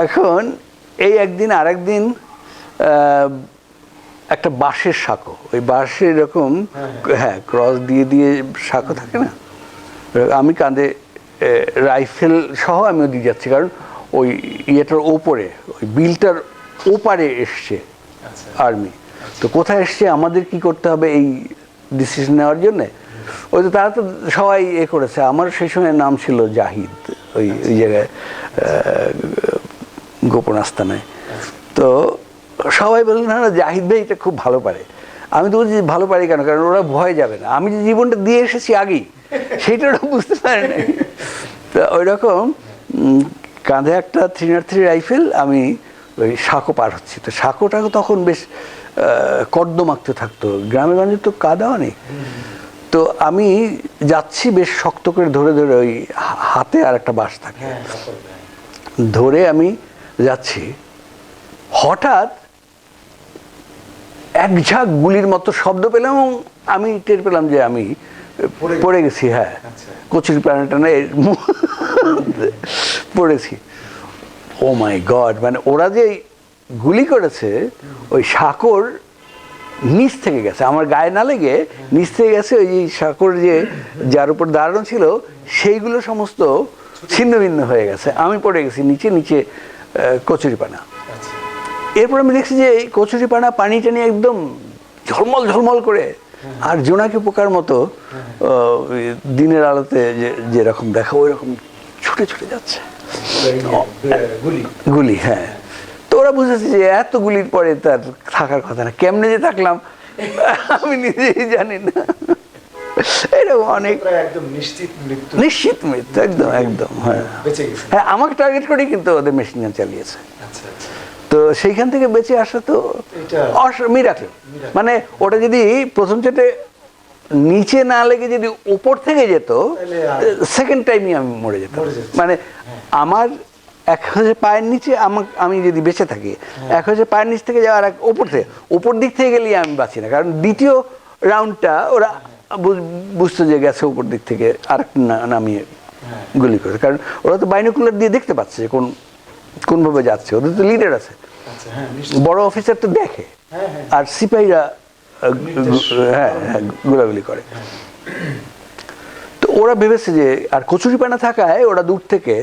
এখন এই একদিন আর একদিন একটা বাঁশের সাঁকো, ওই বাঁশের এরকম ক্রস দিয়ে দিয়ে সাঁকো থাকে না, আমি কাঁধে রাইফেল সহ আমি ওদিকে যাচ্ছি, কারণ ওই ইয়েটার ওপরে, ওই বিলটার ওপারে এসছে আর্মি। তো কোথায় এসছে, আমাদের কি করতে হবে এই ডিসিশন নেওয়ার জন্যে, ওই তো তারা তো সবাই করেছে। আমার সেই সময় নাম ছিল জাহিদ, ওই জায়গায় গোপন আস্তানায়। তো সবাই বললেন না জাহিদ ভাই এটা খুব ভালো পারে। আমি তো বলছি ভালো পারি কেন, কারণ ওরা ভয় যাবে না, আমি যে জীবনটা দিয়ে এসেছি আগেই, সেইটা ওরা বুঝতে পারে না। তো ওই রকম কাঁধে একটা 303 রাইফেল, আমি ওই সাঁকো পার হচ্ছি। তো সাঁকোটা তখন বেশ কর্দমাক্ত থাকতো, গ্রামে গঞ্জে তো কাদাও নেই। তো আমি যাচ্ছি বেশ শক্ত করে ধরে ধরে, ওই হাতে আর একটা বাঁশ থাকে, ধরে আমি যাচ্ছি, হঠাৎ এক ঝাঁক গুলির মতো শব্দ পেলাম এবং আমি টের পেলাম যে আমি পড়ে গেছি। হ্যাঁ, কচুরি পানা টানা পড়েছি। ও মাই গড, মানে ওরা যে গুলি করেছে ওই সাঁকোর নিচ থেকে গেছে, আমার গায়ে না লেগে নিচ থেকে গেছে। ওই সাঁকোর যে যার উপর দাঁড়ানো ছিল সেইগুলো সমস্ত ছিন্ন ভিন্ন হয়ে গেছে, আমি পড়ে গেছি নিচে নিচে কচুরি পানা। এরপর আমি দেখছি যে এই কচুরি পানা পানি টানি একদম ঝলমল ঝলমল করে, আর জোনাকি পোকার মতো দিনের আলোতে যেরকম দেখা ওই রকম ছুটে ছুটে যাচ্ছে গুলি। হ্যাঁ, তো ওরা বুঝেছে যে এত গুলির পরে তার থাকার কথা না, কেমনে যে থাকলাম আমি নিজেই জানি না। এরকম অনেক নিশ্চিত মৃত্যু, একদম একদম। হ্যাঁ হ্যাঁ, আমাকে টার্গেট করেই কিন্তু ওদের মেশিন গান চালিয়েছে। তো সেইখান থেকে বেঁচে আসা তো মিরাকেল। মানে ওটা যদি প্রথম চেটে নিচে না লেগে যদি উপর থেকে যেত, সেকেন্ড টাইমই আমি মরে যেতাম। মানে আমার এক হচ্ছে পায়ের নিচে, আমি যদি বেঁচে থাকি, এক হচ্ছে পায়ের নিচ থেকে যাওয়ার, এক উপর দিক থেকে গেলে আমি বাঁচি না, কারণ দ্বিতীয় রাউন্ডটা ওরা বুঝতো যে গেছে উপর দিক থেকে আর নামিয়ে গুলি করে, কারণ ওরা তো বাইনোকুলার দিয়ে দেখতে পাচ্ছে যে কোনভাবে যাচ্ছে, ওদের তো লিডার আছে, বড় অফিসার তো দেখে, আর সিপাহীরা হ্যাঁ গোলাগুলি করে। তো ওরা ভেবেছে যে, আর কচুরিপানা থাকায় ওরা দূর থেকে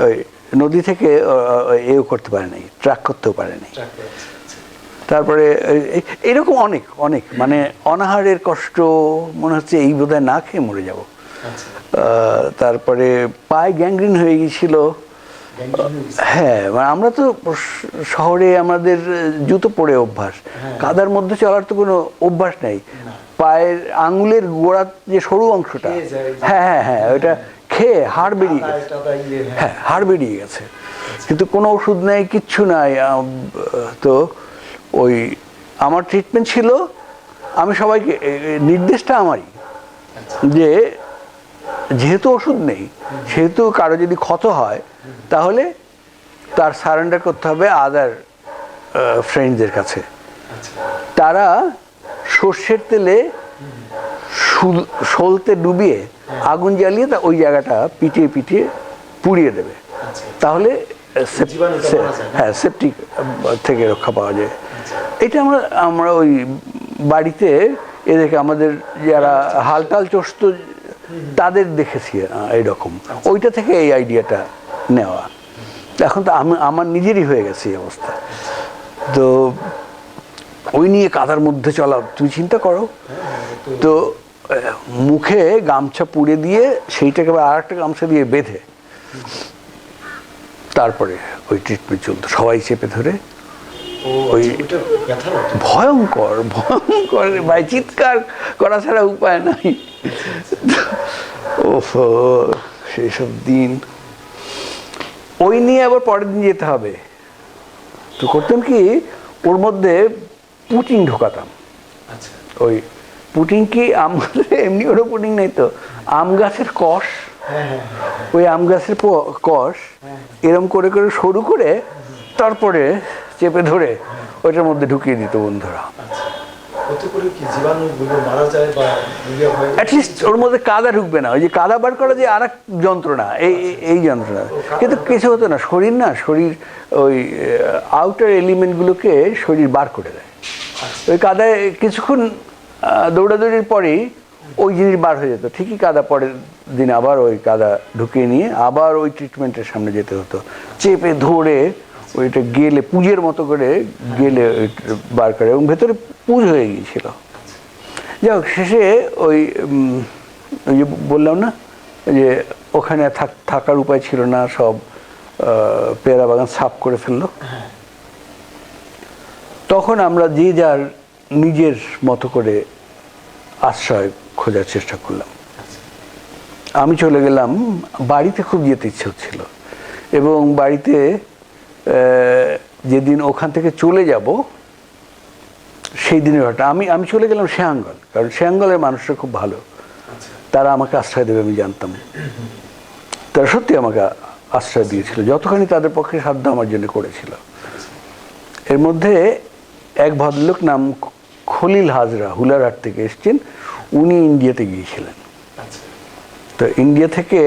ওই নদী থেকে এও করতে পারে নাই, ট্র্যাক করতেও পারে নাই। তারপরে এরকম অনেক অনেক মানে অনাহারের কষ্ট, মনে হচ্ছে এই বোধহয় না খেয়ে মরে যাব। তারপরে পায়ে গ্যাংগ্রিন হয়ে গিয়েছিল। হ্যাঁ, মানে আমরা তো শহরে আমাদের জুতো পরে অভ্যাস, কাদার মধ্যে চলার তো কোনো অভ্যাস নেই। পায়ের আঙুলের গোড়ার যে সরু অংশটা, হ্যাঁ হ্যাঁ হ্যাঁ, ওইটা খেয়ে হাড় বেরিয়ে গেছে। হ্যাঁ, হাড় বেরিয়ে গেছে, কিন্তু কোনো ওষুধ নেই, কিচ্ছু নাই। তো ওই আমার ট্রিটমেন্ট ছিল, আমি সবাইকে, নির্দেশটা আমারই, যে যেহেতু ওষুধ নেই, সেহেতু কারো যদি ক্ষত হয় তাহলে তার সারেন্ডার করতে হবে আদার ফ্রেন্ডসদের কাছে। তারা সর্ষের তেলে সলতে ডুবিয়ে আগুন জ্বালিয়ে ওই জায়গাটা পিটিয়ে পিটিয়ে পুড়িয়ে দেবে, তাহলে হ্যাঁ সেপটিক থেকে রক্ষা পাওয়া যায়। এটা আমরা ওই বাড়িতে এদেরকে, আমাদের যারা হালটাল চষত তাদের দেখেছি এইরকম, ওইটা থেকে এই আইডিয়াটা নেওয়া। এখন তো আমার নিজেরই হয়ে গেছে এই অবস্থা। তো ওই নিয়ে কাদার মধ্যে চলা, তুমি চিন্তা করো। তো মুখে গামছা পুড়ে দিয়ে সেইটাকে আর একটা গামছা দিয়ে বেঁধে তারপরে ওই ট্রিটমেন্ট চলতো, সবাই চেপে ধরে। ওই ভয়ঙ্কর ভয়ঙ্কর ভাই, চিৎকার করা ছাড়া উপায় নাই। ওফ, সেই সব দিন। ওই নিয়ে আবার পরের দিন যেতে হবে, তো করতাম কি, ওর মধ্যে পুটিং ঢোকাতাম। ওই পুটিং কি, আমাদের এমনি ওরও পুটিং নেই তো, আম গাছের কষ, ওই আম গাছের কষ এরম করে করে সরু করে তারপরে চেপে ধরে ওইটার মধ্যে ঢুকিয়ে দিত বন্ধুরা। অ্যাটলিস্ট ওর মধ্যে কাদা ঢুকবে না, ওই যে কাদা বার করা যে আর এক যন্ত্রণা, এই যন্ত্রণা। কিন্তু কিছু হতো না, শরীর ওই আউটার এলিমেন্টগুলোকে শরীর বার করে দেয়। ওই কাদায় কিছুক্ষণ দৌড়াদৌড়ির পরেই ওই জিনিস বার হয়ে যেত, ঠিকই কাদা পরের দিন আবার ওই কাদা ঢুকিয়ে নিয়ে আবার ওই ট্রিটমেন্টের সামনে যেতে হতো, চেপে ধরে ওইটা গেলে পুজের মতো করে গেলে বার করে, এবং ভেতরে পুজ হয়ে গিয়েছিল। যাই হোক, শেষে ওই যে বললাম না যে ওখানে থাকার উপায় ছিল না, সব পেয়ারা বাগান সাফ করে ফেললো। তখন আমরা যে যার নিজের মতো করে আশ্রয় খোঁজার চেষ্টা করলাম। আমি চলে গেলাম, বাড়িতে খুব যেতে ইচ্ছে হচ্ছিল, এবং বাড়িতে যেদিন ওখান থেকে চলে যাব সেই দিনের ঘটনা, আমি চলে গেলাম শেয়াঙ্গল, কারণ শেয়াঙ্গলের মানুষরা খুব ভালো, তারা আমাকে আশ্রয় দেবে আমি জানতাম। তারা সত্যি আমাকে আশ্রয় দিয়েছিল, যতখানি তাদের পক্ষে সাধ্য আমার জন্য করেছিল। এর মধ্যে এক ভদ্রলোক নাম খলিল হাজরা হুলারহাট থেকে এসছেন, উনি ইন্ডিয়াতে গিয়েছিলেন। তো ইন্ডিয়া থেকে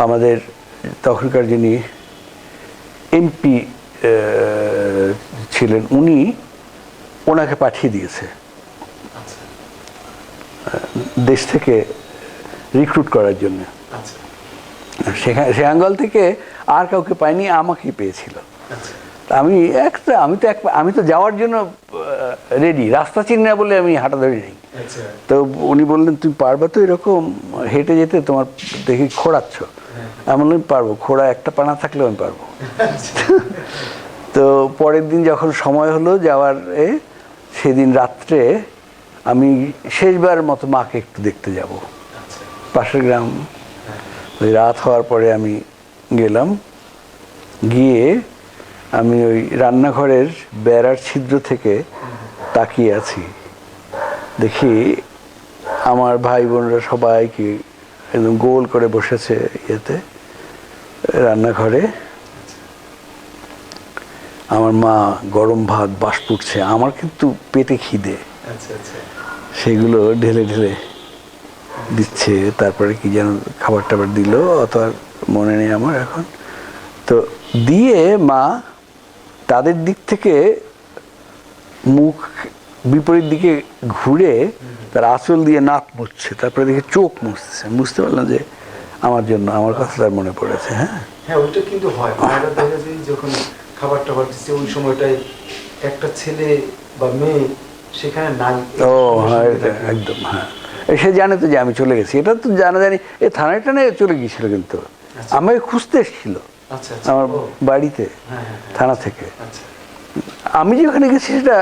আমাদের তখনকার যিনি এমপি ছিলেন উনি ওনাকে পাঠিয়ে দিয়েছে দেশ থেকে রিক্রুট করার জন্য। সেহাঙ্গল থেকে আর কাউকে পাইনি, আমাকেই পেয়েছিল। আমি তো যাওয়ার জন্য রেডি, রাস্তা চিনি না বলে আমি হাঁটা ধরি নেই। তো উনি বললেন তুই পারবা তো এরকম হেঁটে যেতে, তোমার দেখি খোঁড়াচ্ছ। আমি বললাম পারবো, খোঁড়া একটা পানা থাকলেও আমি পারবো। তো পরের দিন যখন সময় হলো যাওয়ার, সেদিন রাত্রে আমি শেষবার মতো মাকে একটু দেখতে যাব, পাশের গ্রাম। ওই রাত হওয়ার পরে আমি গেলাম, গিয়ে আমি ওই রান্নাঘরের বেড়ার ছিদ্র থেকে তাকিয়ে আছি, দেখি আমার ভাই বোনরা সবাইকে একদম গোল করে বসেছে ইয়েতে রান্নাঘরে। আমার মা গরম ভাত বাস পুড়ছে, আমার কিন্তু পেটে খিদে, সেগুলো ঢেলে ঢেলে দিচ্ছে। তারপরে কি যেন খাবার টাবার দিল, অত আর মনে নেই আমার এখন। তো দিয়ে মা তাদের দিক থেকে মুখ বিপরীত দিকে ঘুরে তার আঁচল দিয়ে নাক মুছছে, তারপরে দেখে চোখ মুছছে। বুঝতে পারলাম যে আমার জন্য, আমার কথা তার মনে পড়েছে। হ্যাঁ, ওইটা কিন্তু হয়, মায়েরা দেখা যায় যখন খাবার টাবার দিচ্ছে ওই সময়টায় একটা ছেলে বা মেয়ে সেখানে নাই। ও হ্যাঁ, একদম। হ্যাঁ, সে জানে তো যে আমি চলে গেছি, এটা তো জানি। এ থানায় টানায় চলে গিয়েছিল, কিন্তু আমাকে খুঁজতে এসেছিল আমার বাড়িতে থানা থেকে। আমি যে ওখানে গেছি সেটা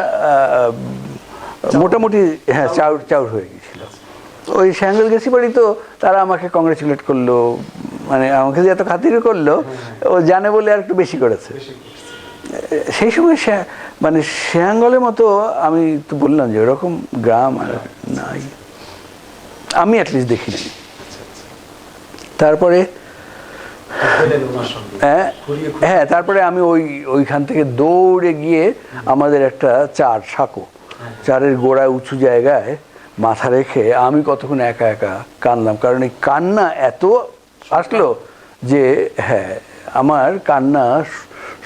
মোটামুটি হ্যাঁ চাউর হয়ে গেছিল। ওই স্যাঙ্গল গেছি বাড়ি, তো তারা আমাকে কংগ্রেচুলেট করলো, মানে আমাকে যে এত খাতির করলো, ও জানে বলে আর একটু বেশি করেছে। সেই সময় মানে শ্যাঙ্গলের মতো আমি তো বললাম যে ওরকম গ্রাম আর নাই, আমি অ্যাটলিস্ট দেখিনি। তারপরে হ্যাঁ, তারপরে আমি ওইখান থেকে দৌড়ে গিয়ে আমাদের একটা সাঁকো, চারের গোড়ায় উঁচু জায়গায় মাথা রেখে আমি কতক্ষণ একা একা কাঁদলাম। কারণ এই কান্না এত আসলো যে হ্যাঁ, আমার কান্না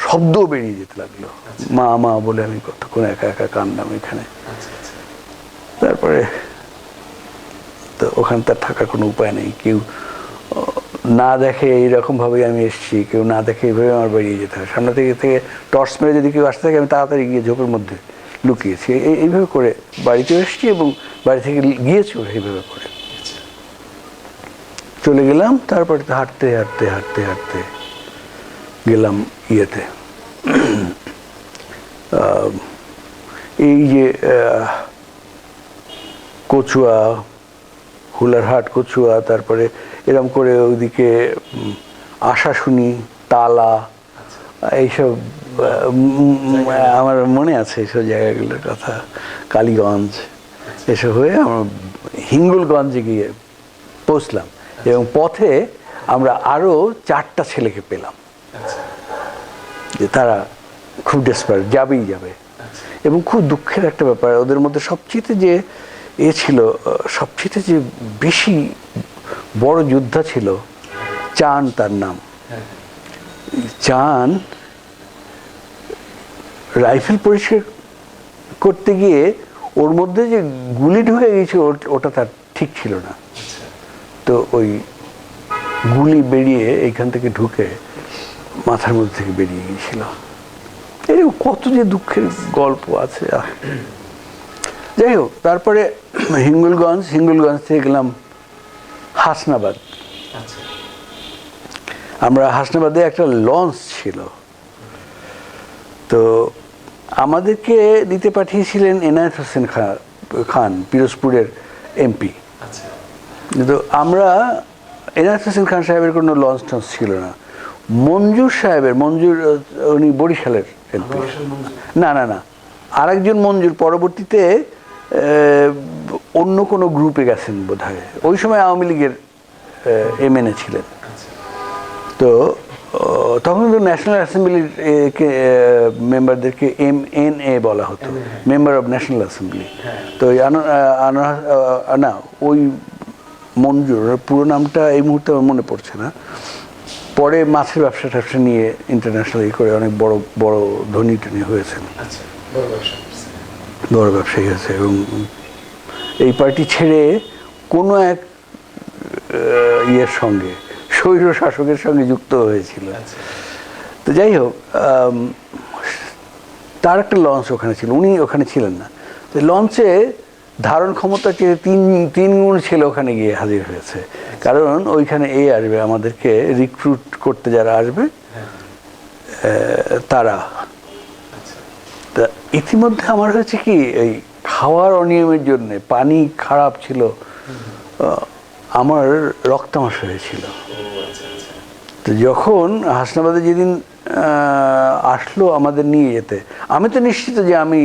শব্দ বেরিয়ে যেতে লাগলো, মা মা বলে আমি কতক্ষণ একা একা কাঁদলাম এখানে। তারপরে তো ওখানে তার থাকার কোনো উপায় নেই, কেউ না দেখে এইরকমভাবেই আমি এসেছি, কেউ না দেখে এইভাবে আমার বেরিয়ে যেতে হয়। সামনে থেকে টর্চ মেরে যদি কেউ আসতে থাকে আমি তাড়াতাড়ি গিয়ে ঝোপের মধ্যে লুকিয়েছি। এইভাবে করে বাড়িতেও এসেছি এবং বাড়ি থেকে গিয়েছি এইভাবে করে চলে গেলাম। তারপরে হাঁটতে হাঁটতে হাঁটতে হাঁটতে গেলাম ইয়েতে, এই যে কচুয়া, হুলারহাট, কচুয়া, তারপরে এরম করে ওইদিকে আশাশুনি, তালা, এইসব আমার মনে আছে এইসব জায়গাগুলোর কথা। কালীগঞ্জ, এসব হয়ে আমরা হিঙ্গুলগঞ্জে গিয়ে পৌঁছলাম এবং পথে আমরা আরও 4টা ছেলেকে পেলাম যে তারা খুব ডেসপারেট, যাবেই যাবে। এবং খুব দুঃখের একটা ব্যাপার, ওদের মধ্যে সবচেয়ে যে ছিল, সবচেয়ে যে বেশি বড় যোদ্ধা ছিল চান, তার নাম চান। রাইফেল পরিষ্কার করতে গিয়ে ওর মধ্যে যে গুলি ঢুকে গিয়েছিল ওটা তার ঠিক ছিল না, তো ওই গুলি বেরিয়ে এইখান থেকে ঢুকে মাথার মধ্যে থেকে বেরিয়ে গিয়েছিল। এরকম কত যে দুঃখের গল্প আছে। যাই হোক, তারপরে হিঙ্গুলগঞ্জ থেকে গেলাম হাসনাবাদ। আমরা হাসনাবাদে একটা লঞ্চ ছিল, তো আমাদেরকে দিতে পাঠিয়েছিলেন এনায়েত হোসেন খান, পিরোজপুরের এমপি। কিন্তু আমরা, এনায়েত হোসেন খান সাহেবের কোনো লঞ্চ টঞ্চ ছিল না। মঞ্জুর উনি বরিশালের এমপি। না, আরেকজন মঞ্জুর পরবর্তীতে অন্য কোনো গ্রুপে গেছেন বোধহয়, ওই সময় আওয়ামী লীগের MNA ছিলেন। তো তখন কিন্তু ন্যাশনাল অ্যাসেম্বলির মেম্বারদেরকে MNA বলা হতো, মেম্বার অফ ন্যাশনাল অ্যাসেম্বলি। তো ওই না, ওই মঞ্জুর পুরো নামটা এই মুহূর্তে আমার মনে পড়ছে না। পরে মাছের ব্যবসা ট্যাবসা নিয়ে ইন্টারন্যাশনাল করে অনেক বড় বড় ধনী টনী হয়েছেন, বড় ব্যবসায়ী হয়েছে, এবং এই পার্টি ছেড়ে কোনো এক ইয়ের সঙ্গে, স্বৈর শাসকের সঙ্গে যুক্ত হয়েছিল। তো যাই হোক, তার একটা লঞ্চ ওখানে ছিল, উনি ওখানে ছিলেন না। তো লঞ্চে ধারণ ক্ষমতা চেয়ে তিন গুণ ছেলে ওখানে গিয়ে হাজির হয়েছে, কারণ ওইখানে আসবে আমাদেরকে রিক্রুট করতে, যারা আসবে তারা। তা ইতিমধ্যে আমার হয়েছে কি, এই খাওয়ার অনিয়মের জন্য পানি খারাপ ছিল, আমার রক্তামাশ হয়েছিল। তো যখন হাসনাবাদে যেদিন আসলো আমাদের নিয়ে যেতে, আমি তো নিশ্চিত যে আমি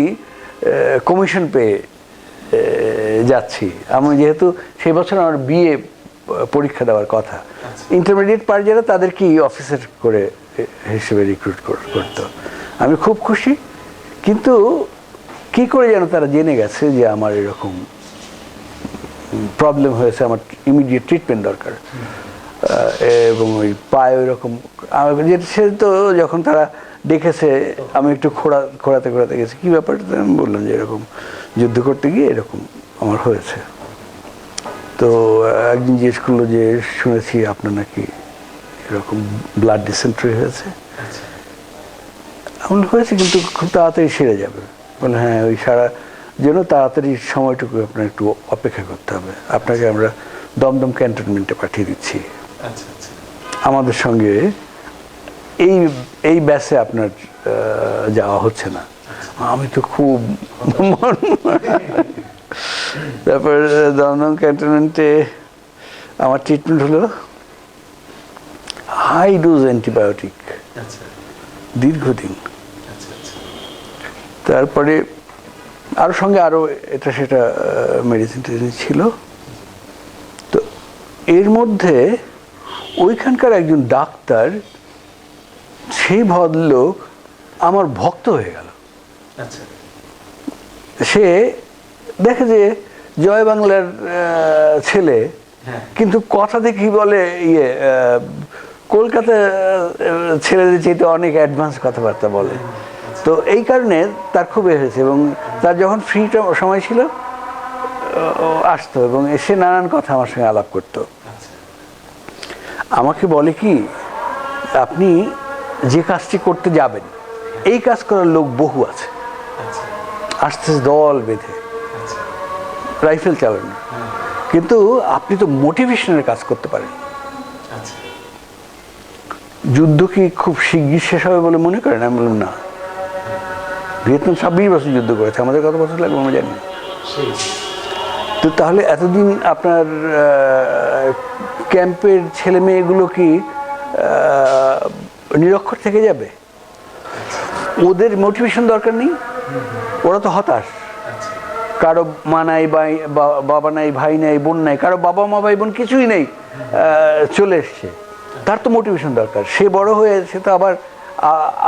কমিশন পেয়ে যাচ্ছি। আমি যেহেতু সেই বছর আমার BA পরীক্ষা দেওয়ার কথা, ইন্টারমিডিয়েট পার যারা তাদেরকেই অফিসার করে হিসেবে রিক্রুট করতো। আমি খুব খুশি, কিন্তু কি করে যেন তারা জেনে গেছে যে আমার এরকম প্রবলেম হয়েছে, আমার ইমিডিয়েট ট্রিটমেন্ট দরকার, এবং ওই পায়ে ওই রকম সে তো যখন তারা দেখেছে আমি একটু খোঁড়াতে গেছি, কী ব্যাপার, আমি বললাম যে এরকম যুদ্ধ করতে গিয়ে এরকম আমার হয়েছে। তো একদিন জিজ্ঞেস করলো যে শুনেছি আপনার নাকি এরকম ব্লাড ডিসেন্ট্রি হয়েছে। এমন হয়েছে, কিন্তু খুব তাড়াতাড়ি সেরে যাবে। বলে হ্যাঁ, ওই সারা জন্য তাড়াতাড়ি সময়টুকু আপনার একটু অপেক্ষা করতে হবে, আপনাকে আমরা দমদম ক্যান্টনমেন্টে পাঠিয়ে দিচ্ছি, আমাদের সঙ্গে এই ব্যাসে আপনার যাওয়া হচ্ছে না। আমি তো খুব তারপর দমদম ক্যান্টনমেন্টে আমার ট্রিটমেন্ট হলো হাই ডোজ অ্যান্টিবায়োটিক, দীর্ঘদিন। তারপরে আরও সঙ্গে আরও এটা সেটা মেডিসিন টেডিসিন ছিল। তো এর মধ্যে ওইখানকার একজন ডাক্তার, সেই ভদ্রলোক আমার ভক্ত হয়ে গেল। সে দেখে যে জয় বাংলার ছেলে, কিন্তু কথা দেখি বলে কলকাতা ছেলেদের চাইতে অনেক অ্যাডভান্স কথাবার্তা বলে। তো এই কারণে তার খুব হয়েছে, এবং তার যখন ফ্রি সময় ছিল আসতো এবং এসে নানান কথা আমার সঙ্গে আলাপ করতো। আমাকে বলে কি, আপনি যে কাজটি করতে যাবেন এই কাজ করার লোক বহু আছে, আসতে দল বেঁধে রাইফেল চালানো, কিন্তু আপনি তো মোটিভেশনের কাজ করতে পারেন। যুদ্ধ কি খুব শিগগির শেষ হবে বলে মনে করেন? আমি বললাম না, ভিয়েতনাম 26 বছর যুদ্ধ করেছে, আমাদের কত বছর লাগবে আমি জানি না। তো তাহলে এতদিন আপনার ক্যাম্পের ছেলে মেয়েগুলো কি নিরক্ষর থেকে যাবে? ওদের মোটিভেশন দরকার নেই, ওরা তো হতাশ। কারো মা নাই, বাবা নাই, ভাই নাই, বোন নাই, কারো বাবা মা ভাই বোন কিছুই নেই, চলে এসছে। তার তো মোটিভেশন দরকার। সে বড় হয়ে সে তো আবার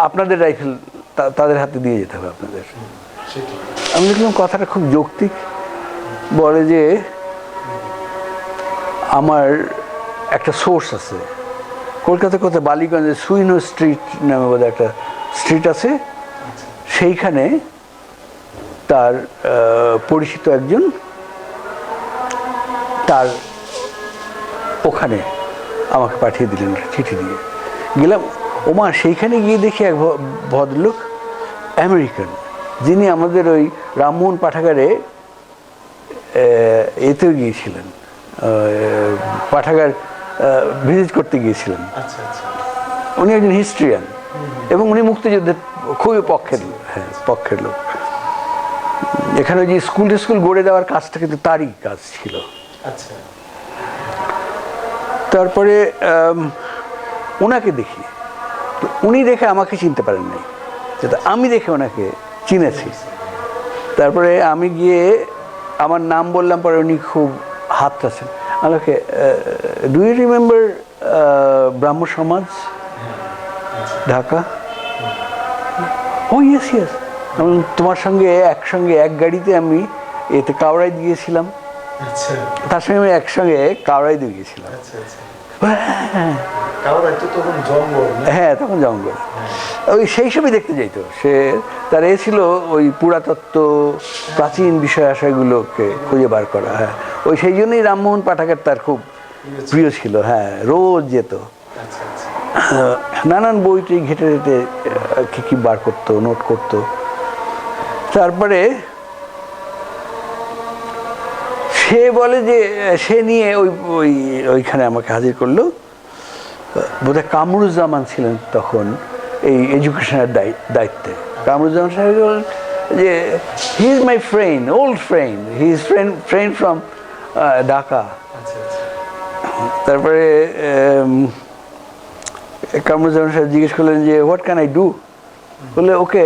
আপনাদের রাইফেল তাদের হাতে দিয়ে যেতে হবে আপনাদের। আমি দেখলাম কথাটা খুব যৌক্তিক। বলে যে আমার একটা সোর্স আছে কলকাতার কথা, বালিগঞ্জে সুইনো স্ট্রিট নামে বোধহয় একটা স্ট্রিট আছে, সেইখানে তার পরিচিত একজন, তার ওখানে আমাকে পাঠিয়ে দিলেন চিঠি দিয়ে। গেলাম, ওমা সেইখানে গিয়ে দেখি এক ভদ্রলোক আমেরিকান, যিনি আমাদের ওই রামমোহন পাঠাগারে এতেও গিয়েছিলেন, পাঠাগার ভিজিট করতে গিয়েছিলেন। উনি একজন হিস্ট্রিয়ান এবং উনি মুক্তিযুদ্ধের খুবই পক্ষের লোক। এখানে ওই যে স্কুল গড়ে দেওয়ার কাজটা কিন্তু তারই কাজ ছিল। তারপরে ওনাকে দেখি, তো উনি দেখে আমাকে চিনতে পারেন নাই, আমি দেখে ওনাকে চিনেছি। তারপরে আমি গিয়ে আমার নাম বললাম, পরে উনি খুব হাত টাছেন, ওকে, ডু ইউ রিমেম্বার ব্রাহ্ম সমাজ, ঢাকা? ও ইয়েস ইয়েস, তোমার সঙ্গে একসঙ্গে এক গাড়িতে আমি এতে কাওড়াই দিয়েছিলাম, আচ্ছা তার সঙ্গে আমি একসঙ্গে কাওড়াই দিয়ে গিয়েছিলাম। আচ্ছা আচ্ছা। কাওড়াই তো তখন জঙ্গল না? হ্যাঁ, তখন জঙ্গল। ওই সেই সবই দেখতে যাইতো সে। তার এ ছিল ওই পুরাতত্ত্ব, প্রাচীন বিষয় আশয়গুলোকে খুঁজে বার করা। হ্যাঁ, ওই সেই জন্যই রামমোহন পাঠাগার তার খুব প্রিয় ছিল। হ্যাঁ, রোজ যেত, আচ্ছা আচ্ছা। নানান বইটি ঘেটে ঘেটে কী কী বার করতো, নোট করতো। তারপরে সে বলে যে সে নিয়ে ওইখানে আমাকে হাজির করলো। বোধহয় কামরুজ্জামান ছিলেন তখন এই এডুকেশনের দায়িত্বে। কামরুজ্জামান সাহেব বলেন যে he is my friend, old friend, he is friend from Dhaka. আচ্ছা আচ্ছা। তারপরে কামরুজ্জামান সাহেব জিজ্ঞেস করলেন যে হোয়াট ক্যান আই ডু? বললে okay,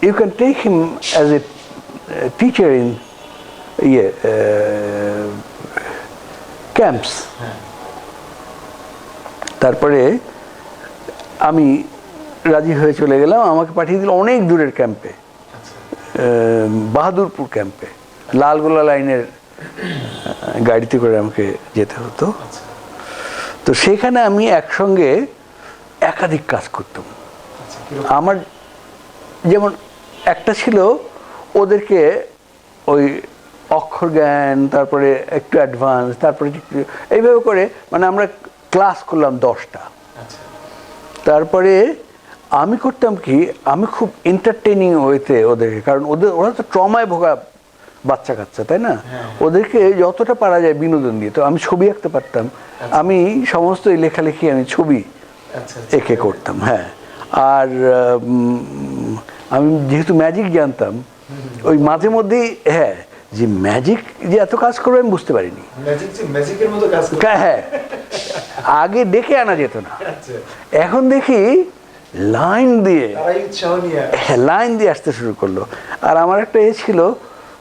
you can take him as a teacher in campus. তারপরে আমি রাজি হয়ে চলে গেলাম। আমাকে পাঠিয়ে দিল অনেক দূরের ক্যাম্পে, বাহাদুরপুর ক্যাম্পে। লালগোলা লাইনের গাড়িতে করে আমাকে যেতে হতো। তো সেখানে আমি একসঙ্গে একাধিক কাজ করতাম। আমার যেমন একটা ছিল ওদেরকে ওই অক্ষর জ্ঞান, তারপরে একটু অ্যাডভান্স, তারপরে এইভাবে করে মানে আমরা ক্লাস করলাম 10টা। তারপরে আমি করতাম কি, আমি খুব এন্টারটেনিং ওয়েতে ওদেরকে, কারণ ওরা তো ট্রমায় ভোগা বাচ্চা কাচ্চা, তাই না? ওদেরকে যতটা পারা যায় বিনোদন দিয়ে। তো আমি ছবি আঁকতে পারতাম, আমি সমস্ত লেখালেখি আমি ছবি এঁকে করতাম। হ্যাঁ, আর আমি যেহেতু ম্যাজিক জানতাম, ওই মাঝে মধ্যেই হ্যাঁ যে ম্যাজিক যে এত কাজ করবে আমি বুঝতে পারিনি। হ্যাঁ, আগে ডেকে আনা যেত না, এখন দেখি লাইন দিয়ে আসতে শুরু করলো। আর আমার একটা এ ছিল,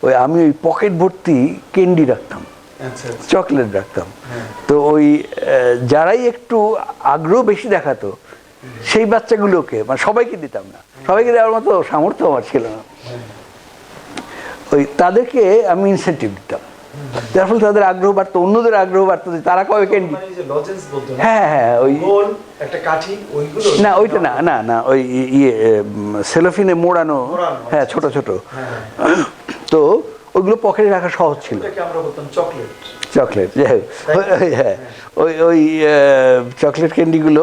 ওই আমি ওই পকেট ভর্তি ক্যান্ডি রাখতাম, চকলেট রাখতাম। তো ওই যারাই একটু আগ্রহ বেশি দেখাতো সেই বাচ্চাগুলোকে, মানে সবাইকে দিতাম না, সবাইকে দেওয়ার মতো সামর্থ্য আমার ছিল না। ওই তাদেরকে আমি ইনসেন্টিভ দিতাম, যার ফলে তাদের আগ্রহ বাড়তো, অন্যদের আগ্রহ বাড়তো যে তারা কবে ক্যান্ডি। হ্যাঁ হ্যাঁ, ওই না ওইটা না না না ওই ইয়ে সেলোফিনে মোড়ানো, হ্যাঁ ছোট ছোট। তো ওইগুলো পকেটে রাখা সহজ ছিল। চকলেট, যাই হোক, হ্যাঁ ওই চকলেট ক্যান্ডিগুলো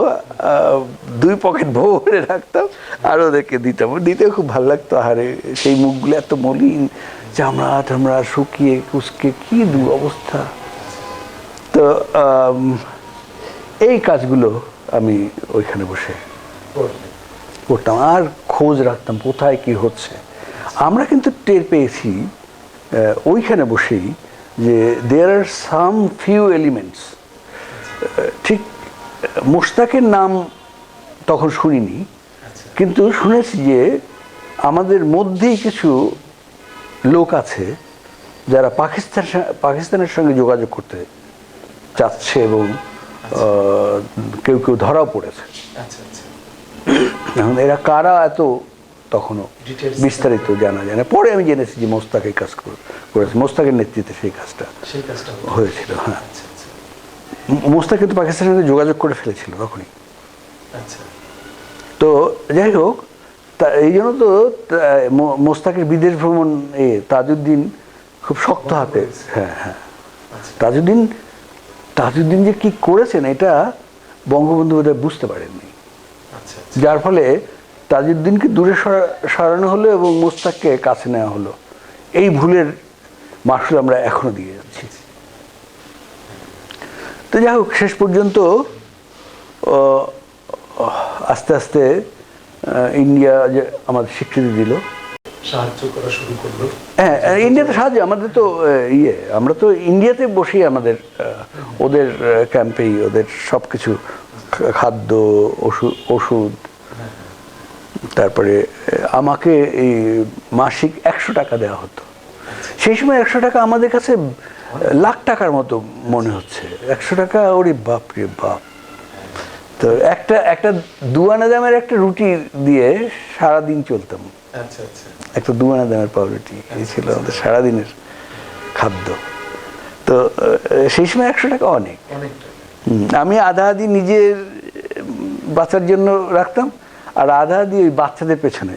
2 পকেট ভরে রাখতাম আর ওদেরকে দিতাম। দিতেও খুব ভালো লাগতো। আরে সেই মুখগুলো এত মলিন, চামড়া টামড়া শুকিয়ে কুচকে কী অবস্থা। তো এই কাজগুলো আমি ওইখানে বসে করতাম আর খোঁজ রাখতাম কোথায় কি হচ্ছে। আমরা কিন্তু টের পেয়েছি ওইখানে বসেই যে দেয়ার আর সাম ফিউ এলিমেন্টস। ঠিক মোশতাকের নাম তখন শুনিনি, কিন্তু শুনেছি যে আমাদের মধ্যেই কিছু লোক আছে যারা পাকিস্তানের সঙ্গে যোগাযোগ করতে চাচ্ছে এবং কেউ কেউ ধরাও পড়েছে। এখন এরা কারা এত তখনও বিস্তারিত জানা যায় না। পরে আমি জেনেছি যে মোশতাক এই কাজ করেছে, মোশতাকের নেতৃত্বে সেই কাজটা হয়েছিল। হ্যাঁ, মোশতাক কিন্তু পাকিস্তানের সঙ্গে যোগাযোগ করে ফেলেছিল তখনই। তো যাই হোক, এই জন্য তো মোশতাকের বিদেশ ভ্রমণ তাজউদ্দিন খুব শক্ত হাতে। হ্যাঁ হ্যাঁ, তাজউদ্দিন যে কি করেছেন এটা বঙ্গবন্ধু বোধহয় বুঝতে পারেননি, যার ফলে তাজউদ্দিনকে দূরে সরানো হলো এবং মোশতাককে কাছে নেওয়া হলো। এই ভুলের মাসুল আমরা এখনো দিয়ে যাচ্ছি। তো যাই হোক, শেষ পর্যন্ত আস্তে আস্তে ইন্ডিয়া যে আমাদের স্বীকৃতি দিল, সাহায্য করা শুরু করলো। হ্যাঁ, ইন্ডিয়াতে সাহায্য, আমাদের তো আমরা তো ইন্ডিয়াতে বসেই আমাদের ওদের ক্যাম্পেই ওদের সব কিছু খাদ্য, ওষুধ, তারপরে আমাকে এই মাসিক 100 টাকা দেওয়া হতো। সেই সময় 100 টাকা আমাদের কাছে লাখ টাকার মতো মনে হচ্ছে। 100 টাকা, ওরে বাপ রে বাপ। তো একটা একটা 2 আনা দামের একটা রুটি দিয়ে সারাদিন চলতাম। আচ্ছা আচ্ছা। একটা 2 আনা দামের পাউরুটি, এই ছিল আমাদের সারাদিনের খাদ্য। তো সেই সময় 100 টাকা অনেক। আমি আধা আধি নিজের বাচ্চার জন্য রাখতাম, আর আধা আধি ওই বাচ্চাদের পেছনে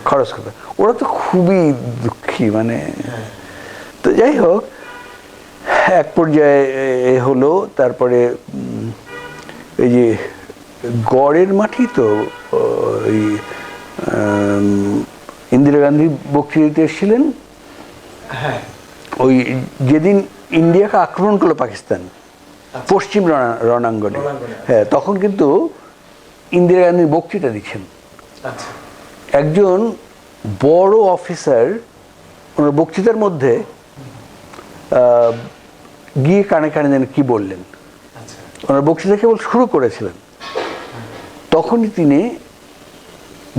খরচ করতাম। ওরা তো খুবই দুঃখী, মানে। তো যাই হোক, এক পর্যায়ে হলো, তারপরে এই যে গড়ের মাটি তো ওই ইন্দিরা গান্ধী বক্তৃতা দিতে এসেছিলেন। ওই যেদিন ইন্ডিয়াকে আক্রমণ করলো পাকিস্তান পশ্চিম রণাঙ্গনে, হ্যাঁ, তখন কিন্তু ইন্দিরা গান্ধীর বক্তৃতা দিচ্ছেন। একজন বড় অফিসার ওনার বক্তৃতার মধ্যে গিয়ে কানে কানে যেন কি বললেন। ওনার বক্তৃতা কেবল শুরু করেছিলেন, তখনই তিনি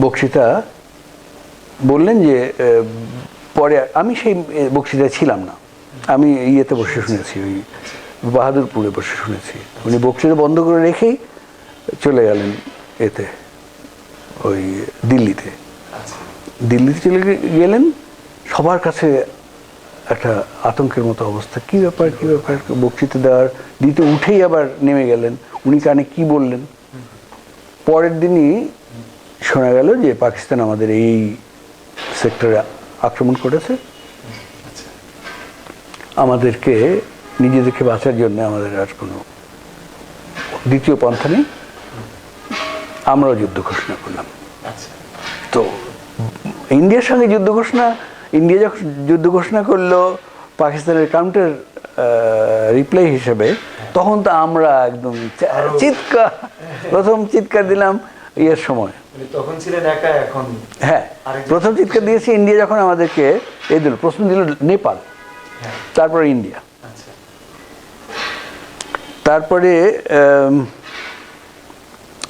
বক্তৃতা বললেন যে, পরে আমি সেই বক্তৃতায় ছিলাম না, আমি ইয়েতে বসে শুনেছি, ওই বাহাদুরপুরে বসে শুনেছি। উনি বক্তৃতা বন্ধ করে রেখেই চলে গেলেন এতে, ওই দিল্লিতে চলে গেলেন। সবার কাছে একটা আতঙ্কের মতো অবস্থা, কি ব্যাপার বক্তৃতা দিতে উঠেই আবার নেমে গেলেন। উনি কানে কি বললেন, পরের দিনই শোনা গেল যে পাকিস্তান আমাদের এই সেক্টরে আক্রমণ করেছে, আমাদেরকে নিজেদেরকে বাঁচার জন্য আমাদের আর কোনো দ্বিতীয় পন্থা নেই, আমরাও যুদ্ধ ঘোষণা করলাম। তো ইন্ডিয়ার সঙ্গে ইন্ডিয়া যখন যুদ্ধ ঘোষণা করলো পাকিস্তানের কাউন্টার রিপ্লাই হিসেবে, তখন তো আমরা একদম প্রথম চিৎকার দিলাম ইয়ের সময়। তখন ছিলেন একা, এখন হ্যাঁ, প্রথম চিৎকার দিয়েছি ইন্ডিয়া যখন আমাদেরকে এই দিল, প্রশ্ন দিল নেপাল, তারপরে ইন্ডিয়া, তারপরে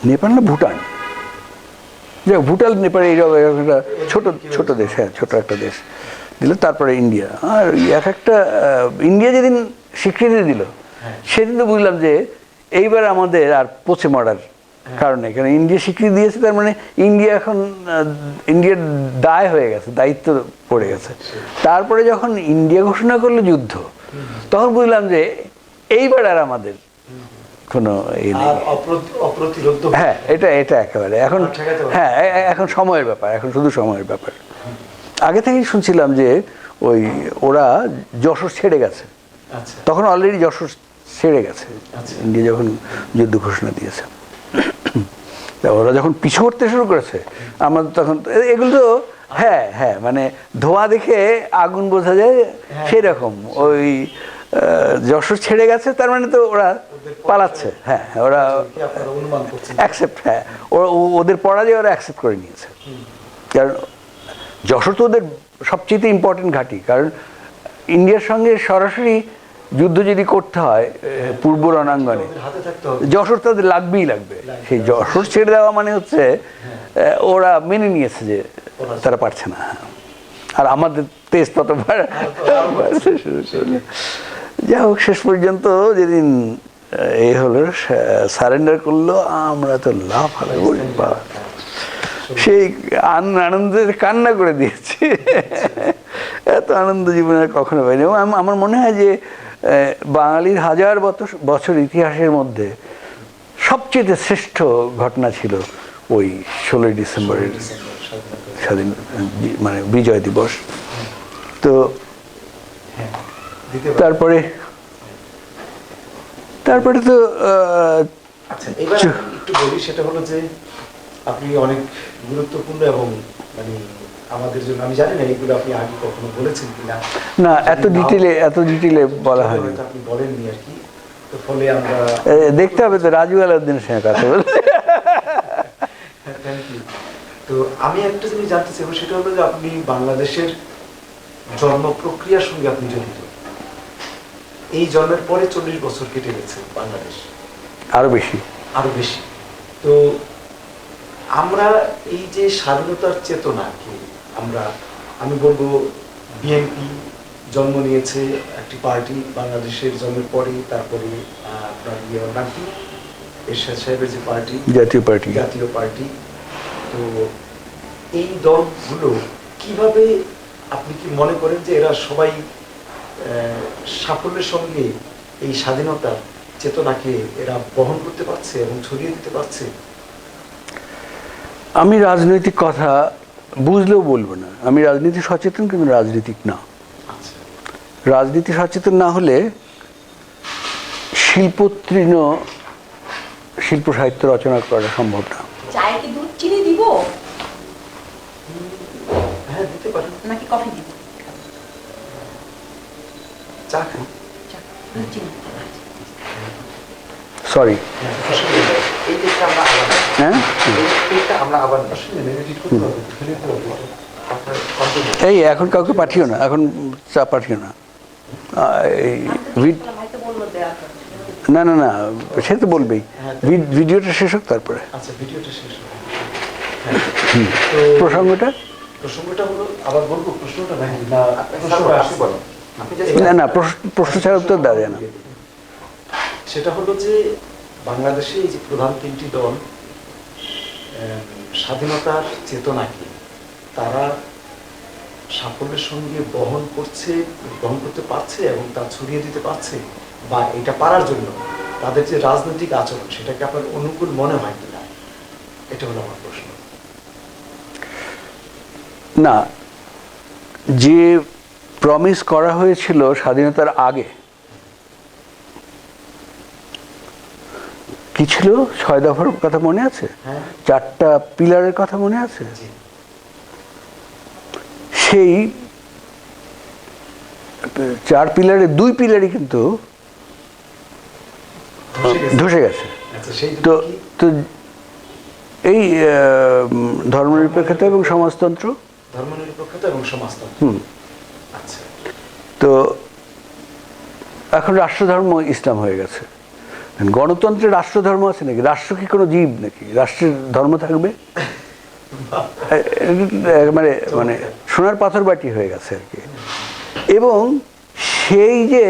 নেপাল না ভুটান, যাক ভুটান নেপাল এইরকম একটা ছোট দেশ, হ্যাঁ ছোট একটা দেশ দিল, তারপরে ইন্ডিয়া। আর এক একটা ইন্ডিয়া যেদিন স্বীকৃতি দিল সেদিন তো বুঝলাম যে এইবার আমাদের আর পচে মরার কারণে, কারণ ইন্ডিয়া স্বীকৃতি দিয়েছে, তার মানে ইন্ডিয়ার দায় হয়ে গেছে, দায়িত্ব পড়ে গেছে। তারপরে যখন ইন্ডিয়া ঘোষণা করলো যুদ্ধ, তখন বুঝলাম যে এইবার আর আমাদের কোনো হ্যাঁ, এটা একেবারে এখন, হ্যাঁ এখন সময়ের ব্যাপার, এখন শুধু সময়ের ব্যাপার। আগে থেকেই শুনছিলাম যে ওই ওরা যশোর ছেড়ে গেছে, তখন অলরেডি যশোর ছেড়ে গেছে ইন্ডিয়া যখন যুদ্ধ ঘোষণা দিয়েছে। ওরা যখন পিছু হটতে শুরু করেছে, আমাদের তখন এগুলো তো হ্যাঁ মানে ধোঁয়া দেখে আগুন বোঝা যায় সেরকম। ওই যশোর ছেড়ে গেছে, তার মানে তো ওরা পালাচ্ছে, হ্যাঁ ওরা অ্যাকসেপ্ট, হ্যাঁ ওদের পরাজয় ওরা অ্যাকসেপ্ট করে নিয়েছে। কারণ যশোর তো ওদের সবচেয়ে ইম্পর্টেন্ট ঘাঁটি, কারণ ইন্ডিয়ার সঙ্গে সরাসরি যুদ্ধ যদি করতে হয় পূর্ব রণাঙ্গনে, যশোর তাদের লাগবেই লাগবে। সেই যশোর ছেড়ে দেওয়া মানে হচ্ছে ওরা মেনে নিয়েছে যে তারা পারছে না, আর আমাদের তেজ ততবার। যাই হোক, শেষ পর্যন্ত যেদিন এই হলো সারেন্ডার করলো, আমরা তো লাভ হলো, সেই আনন্দের কান্না করে দিয়েছি। এত আনন্দ জীবনে কখনো পাইনি। আমার মনে হয় যে বাঙালির 1000 বছর ইতিহাসের মধ্যে সবচেয়ে শ্রেষ্ঠ ঘটনা ছিল ওই 16ই ডিসেম্বরের স্বাধীন মানে বিজয় দিবস। তো তারপরে তো এবার একটু বলি, সেটা হলো যে আপনি অনেক গুরুত্বপূর্ণ এবং মানে আমাদের জন্য, আমি জানি না এগুলো আপনি আগে কখনো বলেছেন কিনা, না এত ডিটেলে বলা হয়নি, আপনি বলেননি আর কি। তো ফলে আমরা দেখতে হবে তো রাজু আলাউদ্দিনের সঙ্গে কথা বলতে। তো আমি একটা জিনিস জানতে চাইবো, সেটা হলো যে আপনি বাংলাদেশের জন্ম প্রক্রিয়ার সঙ্গে আপনি জড়িত। এই জন্মের পরে 40 বছর কেটে গেছে বাংলাদেশ, আরো বেশি। তো আমরা এই যে স্বাধীনতার চেতনা, আমি বলবো বিএনপি জন্ম নিয়েছে একটি পার্টি বাংলাদেশের জন্মের পরে, তারপরে আপনার নাম কি এরশাদ সাহেবের যে পার্টি, জাতীয় পার্টি। জাতীয় পার্টি। তো এই দলগুলো কিভাবে, আপনি কি মনে করেন যে এরা সবাই সাফল্যের সঙ্গে এই স্বাধীনতার চেতনাকে এরা বহন করতে পারছে এবং ছড়িয়ে দিতে পারছে? আমি রাজনৈতিক কথা বুঝলেও বলবো না। আমি রাজনীতি সচেতন, কিন্তু রাজনীতিক না। আচ্ছা, রাজনীতি সচেতন না হলে শিল্পোত্তীর্ণ শিল্প সাহিত্য রচনা করা সম্ভব না। চায়ে কি দুধ চিনি দিব হ্যাঁ দিতে পারেন। নাকি কফি দিব? চা খান। চা, দুধ চিনি। সরি। এই দিকটা আমরা আবার হ্যাঁ, এই দিকটা আমরা আবার এডিট করতে হবে, ফেলে দিতে হবে। আপনার continue। এই এখন কাউকে পাঠিও না, এখন চা পাঠিও না। এই ভাই তো বললো দেয়া তো। না না না, সে তো বলবেই। ভিডিওটা শেষ হোক তারপরে। আচ্ছা, ভিডিওটা শেষ হবে। তো প্রসঙ্গটা হলো, আবার বলবো প্রশ্নটা নাকি না? প্রশ্নটা আসি বলো। না না, প্রশ্ন ছাড়া উত্তর দেওয়া যায় না। সেটা হলো যে বাংলাদেশে এই যে প্রধান তিনটি দল স্বাধীনতার চেতনাকে তারা সাফল্যের সঙ্গে বহন করতে পারছে এবং তা ছড়িয়ে দিতে পারছে, বা এটা পারার জন্য তাদের যে রাজনৈতিক আচরণ সেটাকে আপনার অনুকূল মনে হয় কিনা, এটা হলো আমার প্রশ্ন। না, যে প্রমিস করা হয়েছিল স্বাধীনতার আগে, কি ছিল? 6 দফার কথা মনে আছে? হ্যাঁ। 4টা পিলারের কথা মনে আছে? জি। সেই 4 পিলারের 2 পিলারই কিন্তু ধসে গেছে। আচ্ছা, সেই তো কি? তো এই ধর্মনিরপেক্ষতা এবং সমাজতন্ত্র। ধর্মনিরপেক্ষতা এবং সমাজতন্ত্র। আচ্ছা। তো এখন রাষ্ট্রধর্ম ইসলাম হয়ে গেছে। গণতন্ত্রের রাষ্ট্রধর্ম আছে নাকি? রাষ্ট্র কি কোনো জীব নাকি? রাষ্ট্রের ধর্ম থাকবে? মানে মানে সোনার পাথর বাটি হয়ে গেছে আর কি। এবং সেই যে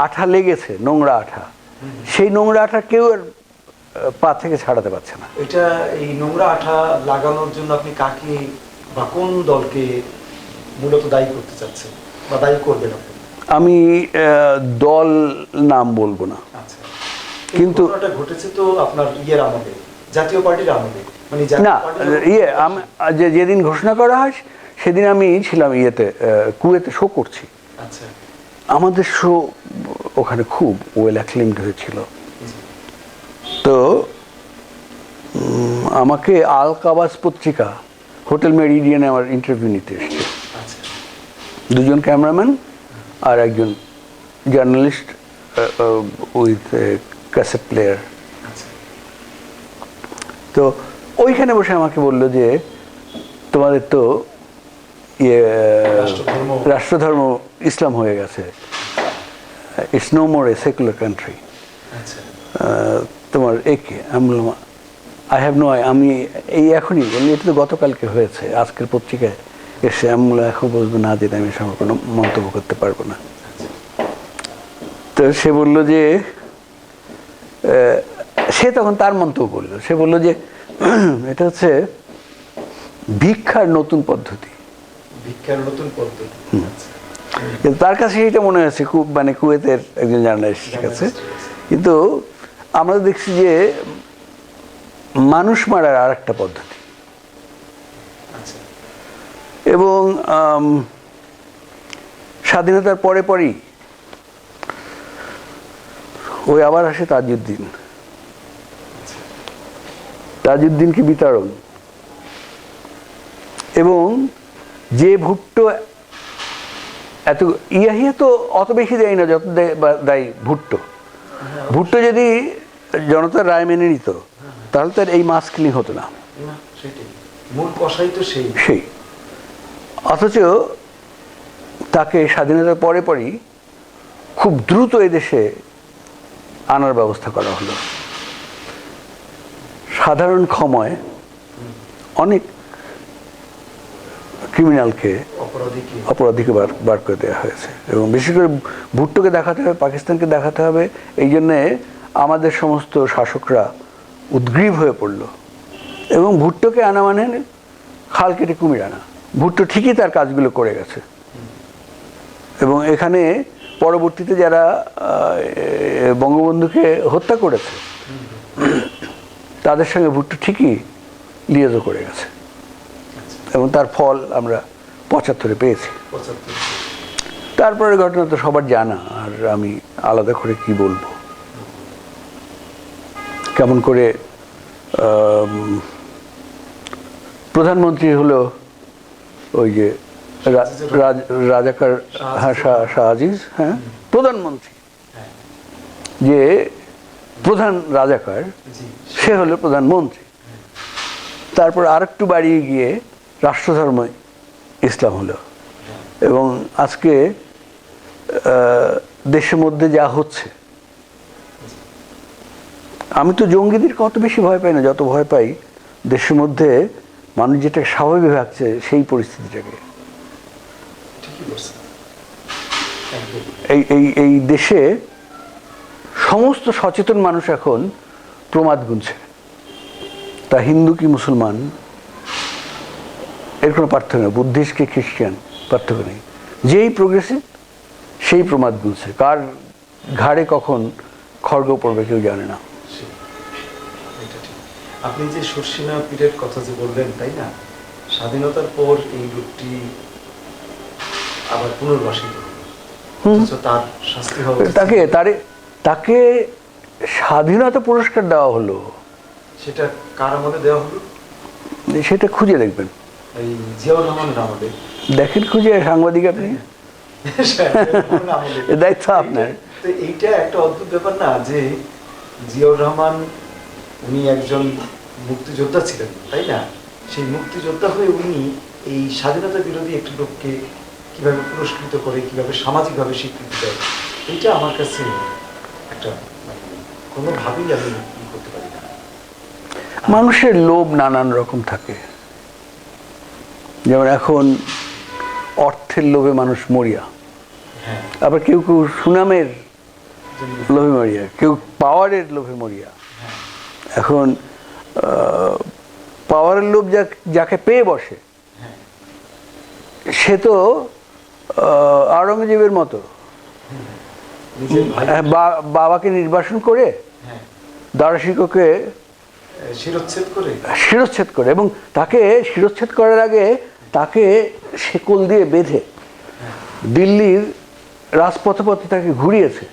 আঠা লেগেছে, নোংরা আঠা, সেই নোংরা আঠা কেউ আর পা থেকে ছাড়াতে পারছে না। এটা এই নোংরা আঠা লাগানোর জন্য আপনি কাকে বা কোন দলকে মূলত দায়ী করতে চাচ্ছেন বা দায়ী করবেন আপনি? আমি দল নাম বলবো না। আচ্ছা, কিন্তু ঘটনাটা ঘটেছে তো আপনার আমলে, জাতীয় পার্টির আমলে, মানে না, যেদিন ঘোষণা করা হয় সেদিন আমি ছিলাম কুয়েতে শো করছি। আচ্ছা। আমাদের শো ওখানে খুব ওয়েল অ্যাক্লেমড হয়েছিল। তো আমাকে আল কাবাস পত্রিকা হোটেল মেরিডিয়ানে আমার ইন্টারভিউ নিতে এসছে। আচ্ছা। 2জন ক্যামেরাম্যান আর একজন জার্নালিস্ট উইথ ক্যাসেট প্লেয়ার। আচ্ছা। তো ওইখানে বসে আমাকে বললো যে তোমাদের তো রাষ্ট্রধর্ম ইসলাম হয়ে গেছে, it's no more a secular country. আচ্ছা। তোমার একে আমি বললাম আই হ্যাভ নো, আমি এই এখনই বললি, এটা তো গতকালকে হয়েছে, আজকের পত্রিকায় এসে আমি এখন বলবো না, যেটা আমি সঙ্গে কোনো মন্তব্য করতে পারবো না। তো সে বললো যে সে তখন তার মন্তব্য বললো, সে বললো যে এটা হচ্ছে ভিক্ষার নতুন পদ্ধতি। ভিক্ষার নতুন পদ্ধতি। কিন্তু তার কাছে এটা মনে হয়েছে খুব, মানে কুয়েতের একজন জার্নালিস্টের কাছে। কিন্তু আমরা দেখছি যে মানুষ মারার আর একটা পদ্ধতি। এবং স্বাধীনতার পরে পরেই ওই আবার আসে তাজউদ্দিনকে বিতাড়ন। এবং যে ভুট্টো এত ইয়াহিয়া তো অত বেশি দেয় না যত দেয় ভুট্টো। ভুট্টো যদি জনতার রায় মেনে নিত তাহলে তার এই মাস কিলিং হতো না। মূল কষাই তো সেই। অথচ তাকে স্বাধীনতার পরে পরই খুব দ্রুত এদেশে আনার ব্যবস্থা করা হলো। সাধারণ ক্ষমায় অনেক ক্রিমিনালকে অপরাধীকে অপরাধীকে বার করে দেওয়া হয়েছে। এবং বিশেষ করে ভুট্টোকে দেখাতে হবে, পাকিস্তানকে দেখাতে হবে, এই জন্যে আমাদের সমস্ত শাসকরা উদ্গ্রীব হয়ে পড়ল। এবং ভুট্টোকে আনা মানে খাল কেটে কুমির আনা। ভুট্টো ঠিকই তার কাজগুলো করে গেছে, এবং এখানে পরবর্তীতে যারা বঙ্গবন্ধুকে হত্যা করেছে তাদের সঙ্গে ভুট্টো ঠিকই লিয়াজও করে গেছে, এবং তার ফল আমরা 75-এ পেয়েছি। 75 তারপরে ঘটনা তো সবার জানা, আর আমি আলাদা করে কি বলবো। কেমন করে প্রধানমন্ত্রী হলো ওই যে রাজাকার, হ্যাঁ, শাহ আজিজ, হ্যাঁ, প্রধানমন্ত্রী যে প্রধান রাজাকার, জি সে হলো প্রধানমন্ত্রী। তারপর আরেকটু বাড়িয়ে গিয়ে রাষ্ট্রধর্ম ইসলাম হলো। এবং আজকে দেশের মধ্যে যা হচ্ছে, আমি তো জঙ্গিদেরকে অত বেশি ভয় পাই না, যত ভয় পাই দেশের মধ্যে মানুষ যেটা স্বাভাবিক ভাবছে সেই পরিস্থিতিটাকে। ঠিকই বলছেন একদম। এই দেশে সমস্ত সচেতন মানুষ এখন প্রমাদ গুনছে, তা হিন্দু কি মুসলমান এর কোনো পার্থক্য নেই, বুদ্ধিস্ট কি খ্রিস্টান পার্থক্য নেই, যেই প্রোগ্রেসিভ সেই প্রমাদ গুনছে। কার ঘাড়ে কখন খড়গ পড়বে কেউ জানে না। এটা ঠিক। আপনি যে শর্ষিনা পীরের কথা যে বললেন, তাই না, স্বাধীনতার পর এই লোকটি আবার পুনর্বাসিত হলো, অথচ তার শাস্তি হওয়া উচিত ছিল। তাকে স্বাধীনতা পুরস্কার দেওয়া হলো, সেটা কার আমলে দেওয়া হলো? সেটা খুঁজে দেখবেন, এই জিয়াউর রহমানের আমলে। দেখেন খুঁজে, সাংবাদিক আপনি, এ দায়িত্ব আপনার। তো এইটা একটা অদ্ভুত ব্যাপার না, যে জিয়াউর রহমান উনি একজন মুক্তিযোদ্ধা ছিলেন, তাই না, সেই মুক্তিযোদ্ধা হয়ে উনি এই স্বাধীনতা বিরোধী একটি লোককে কিভাবে পুরস্কৃত করে, কিভাবে সামাজিকভাবে স্বীকৃতি দেয়, এইটা আমার কাছে একটা কোনোভাবেই আমি ই করতে পারি না। মানুষের লোভ নানান রকম থাকে, যেমন এখন অর্থের লোভে মানুষ মরিয়া, হ্যাঁ, আবার কেউ কেউ সুনামের লোভে মরিয়া, কেউ পাওয়ারের লোভে মরিয়া। এখন পাওয়ারের লোভ যাকে পেয়ে বসে, হ্যাঁ, সে তো আওরঙ্গজেবের মতো নিজের ভাই, বাবাকে নির্বাসন করে হ্যাঁ, দারাশিকোকে শিরচ্ছেদ করে, এবং তাকে শিরচ্ছেদ করার আগে তাকে শেকল দিয়ে বেঁধে দিল্লির রাজপথে পথে তাকে ঘুরিয়েছে।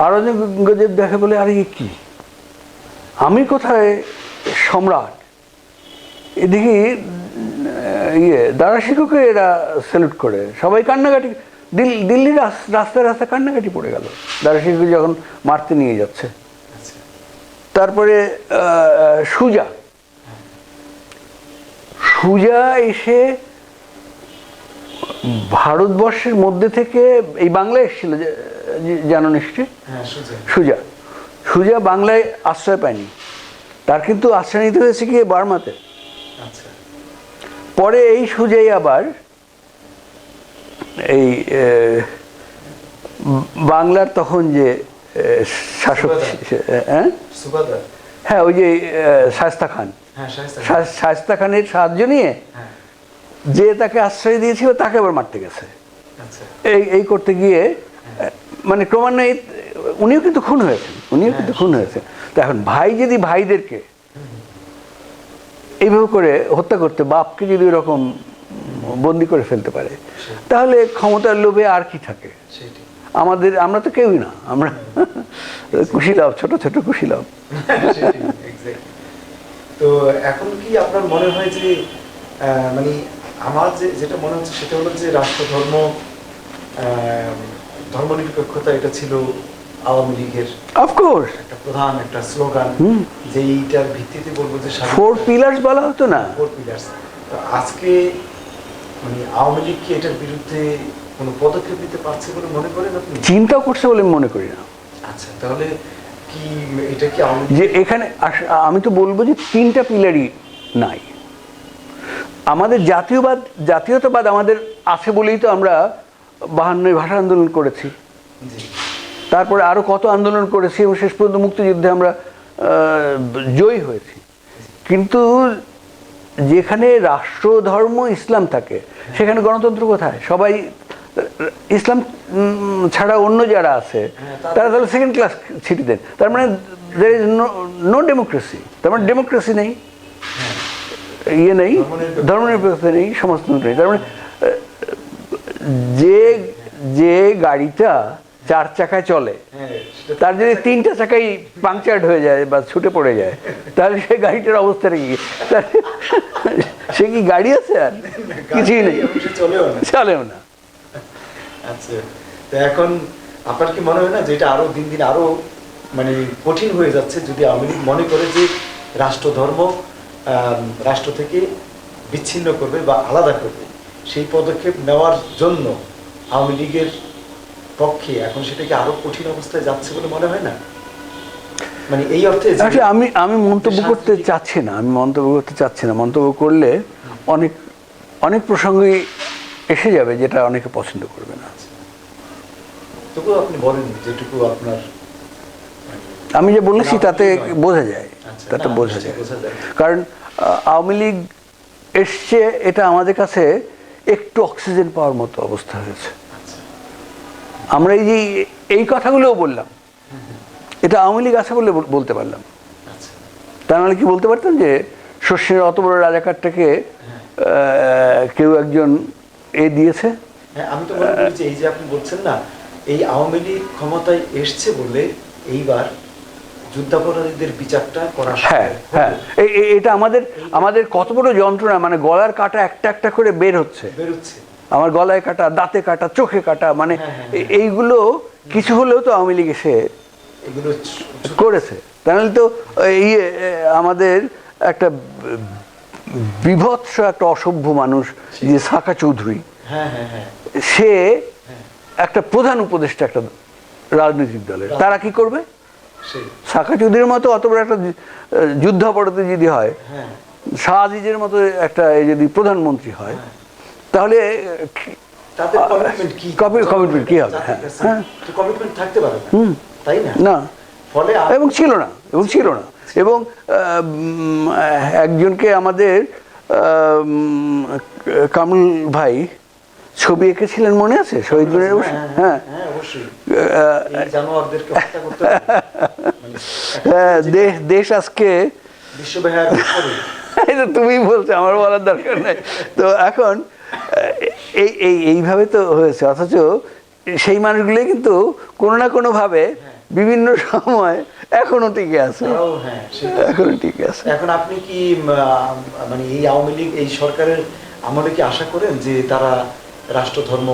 আওরঙ্গজেব দেখে বলে, আরে কি, আমি কোথায় সম্রাট, এদিকে দারাশিকোকে এরা স্যালুট করে, সবাই কান্নাকাটি, দিল্লির রাস্তায় রাস্তায় কান্নাকাটি পড়ে গেল দারাশিকোকে যখন মারতে নিয়ে যাচ্ছে। তারপরে সুজা এসে ভারতবর্ষের মধ্যে থেকে এই বাংলায় এসেছিল, জানো নিশ্চয়ই, সুজা বাংলায় আশ্রয় পায়নি, তার কিন্তু আশ্রয় নিতে হয়েছে কি বার্মাতে। পরে এই সুজাই আবার এই বাংলার তখন যে শাসক, হ্যাঁ, ওই যে শায়েস্তা খান, শায়েস্তা খানের সাহায্য নিয়ে যে তাকে আশ্রয় দিয়েছিল তাকে আবার মারতে গেছে। এই করতে গিয়ে মানে ক্রমান্বয়ে উনিও কিন্তু খুন হয়েছেন, তো এখন ভাই যদি ভাইদেরকে এইভাবে করে হত্যা করতে, বাপকে যদি এরকম বন্দি করে ফেলতে পারে, তাহলে ক্ষমতার লোভে আর কি থাকে আমরা তো কেউই না, আমরা কুশীলভ, ছোট ছোট কুশীলভ। তো এখন কি আপনার মনে হয় যে মানে আমার যেটা মনে হচ্ছে সেটা হলো যে রাষ্ট্রধর্ম, ধর্মনিরপেক্ষতা, এটা ছিল আওয়ামী লীগের অফকোর্স একটা প্রধান একটা স্লোগান, যে এইটার ভিত্তিতে বলবো যে 4 পিলার্স বলা হতো না, 4 পিলার্স। তো আজকে মানে আওয়ামী লীগ কি এটার বিরুদ্ধে কোনো পদক্ষেপ নিতে পারছে বলে মনে করেন আপনি? চিন্তাও করছে বলে মনে করি না। আচ্ছা, তাহলে কি এটা কি আওয়ামী যে এখানে আমি তো বলবো যে 3টা পিলারই নাই। আমাদের জাতীয়তাবাদ আমাদের আছে বলেই তো আমরা 52 ভাষা আন্দোলন করেছি, জি তারপরে আরো কত আন্দোলন করেছি এবং শেষ পর্যন্ত মুক্তিযুদ্ধে আমরা জয়ী হয়েছি। কিন্তু যেখানে রাষ্ট্র ধর্ম ইসলাম থাকে সেখানে গণতন্ত্র কোথায়? সবাই ইসলাম ছাড়া অন্য যারা আছে তারা তাহলে সেকেন্ড ক্লাস সিটিজেন, তার মানে there is no ডেমোক্রেসি, তার মানে ডেমোক্রেসি নেই, ইয়ে নেই, ধর্মনিরপেক্ষতা নেই, সমাজতন্ত্র নেই। তার মানে যে গাড়িটা 4 চাকায় চলে তার যদি 3টা চাকাই পাংচার্ড হয়ে যায় বা ছুটে পড়ে যায় তাহলে সেই গাড়িটার অবস্থাটা কি? সে কি গাড়ি আছে? আর কিছুই নেই, চলেও না। আচ্ছা, তো এখন আপনার কি মনে হয় না যে এটা আরো দিন দিন আরো মানে কঠিন হয়ে যাচ্ছে যদি আওয়ামী লীগ মনে করে যে রাষ্ট্র ধর্ম রাষ্ট্র থেকে বিচ্ছিন্ন করবে বা আলাদা করবে, সেই পদক্ষেপ নেওয়ার জন্য আওয়ামী লীগের পক্ষে এখন সেটাকে আরো কঠিন অবস্থায় যাচ্ছে বলে মনে হয় না? মানে এই অর্থে আমি মন্তব্য করতে চাচ্ছি না, মন্তব্য করলে অনেক প্রসঙ্গে এসে যাবে যেটা অনেকে পছন্দ করবে না। তবুও আপনি বলেন যেটুকু আপনার, আমি যে বলেছি তাতে বোঝা যায়, কারণ আওয়ামী লীগ এসছে এটা আমাদের কাছে একটু অক্সিজেন পাওয়ার মতো অবস্থা হয়েছে। আমরা এই কথাগুলোও বললাম, এটা আওয়ামী লীগ আছে বলে বলতে পারলাম, তা নাহলে কি বলতে পারতাম যে শস্যের অত বড় রাজাকারটাকে কেউ একজন দিয়েছে? আমি তো মনে করি যে এই যে আপনি বলছেন না, এই আওয়ামী লীগ ক্ষমতায় এসছে বলে এইবার যুদ্ধাপরাধীদের বিচারটা করা। হ্যাঁ, এটা আমাদের কত বড় যন্ত্রণা, মানে গলার কাটা একটা একটা করে বের হচ্ছে, আমার গলায় কাটা, দাঁতে কাটা, চোখে কাটা, মানে এইগুলো কিছু হলেও তো আওয়ামী লীগ এসে এগুলো করেছে। তাহলে তো আমাদের একটা বিভৎস একটা অসভ্য মানুষ যে সাকা চৌধুরী, সে একটা প্রধান উপদেষ্টা একটা রাজনৈতিক দলের, তারা কি করবে? সাকা চৌধুরীর মতো অত বড় একটা যুদ্ধাপরাধী যদি হয়, শাহ আজিজের মতো একটা যদি প্রধানমন্ত্রী হয়, তাহলে কমিটমেন্ট কি হবে? কমিটমেন্ট থাকতে পারে না, ফলে এবং ছিল না এবং একজনকে আমাদের কামরুল ভাই ছবি এঁকেছিলেন, মনে আছে? শহীদ মিনারে বসে। দেশ আজকে তুমি বলছো, আমার বলার দরকার নাই। তো এখন এইভাবে তো হয়েছে, অথচ সেই মানুষগুলো কিন্তু কোনো না কোনো ভাবে বিভিন্ন সময় এখনো টিকে আছে। এখন আপনি কি মানে এই আওয়ামী লীগ এই সরকারের আমলে কি আশা করেন যে তারা রাষ্ট্র ধর্ম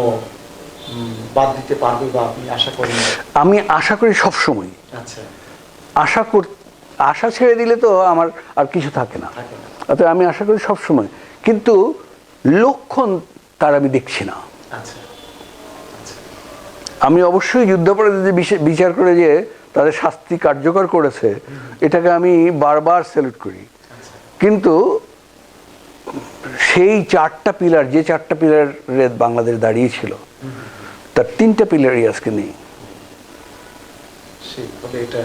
বাদ দিতে পারবে, বা আপনি আশা করেন? আমি আশা করি সবসময়। আচ্ছা, আশা ছেড়ে দিলে তো আমার আর কিছু থাকে না, অর্থাৎ আমি আশা করি সবসময়, কিন্তু লক্ষণ তার আমি দেখছি না। আমি অবশ্যই যুদ্ধাপরাধীদের বিচার করে যে তাদের শাস্তি কার্যকর করেছে, এটাকে আমি বারবার স্যালুট করি, কিন্তু সেই 4টা পিলার, যে 4টা পিলারে বাংলাদেশ দাঁড়িয়েছিল, তার 3টা পিলারই আজকে নেই। এটা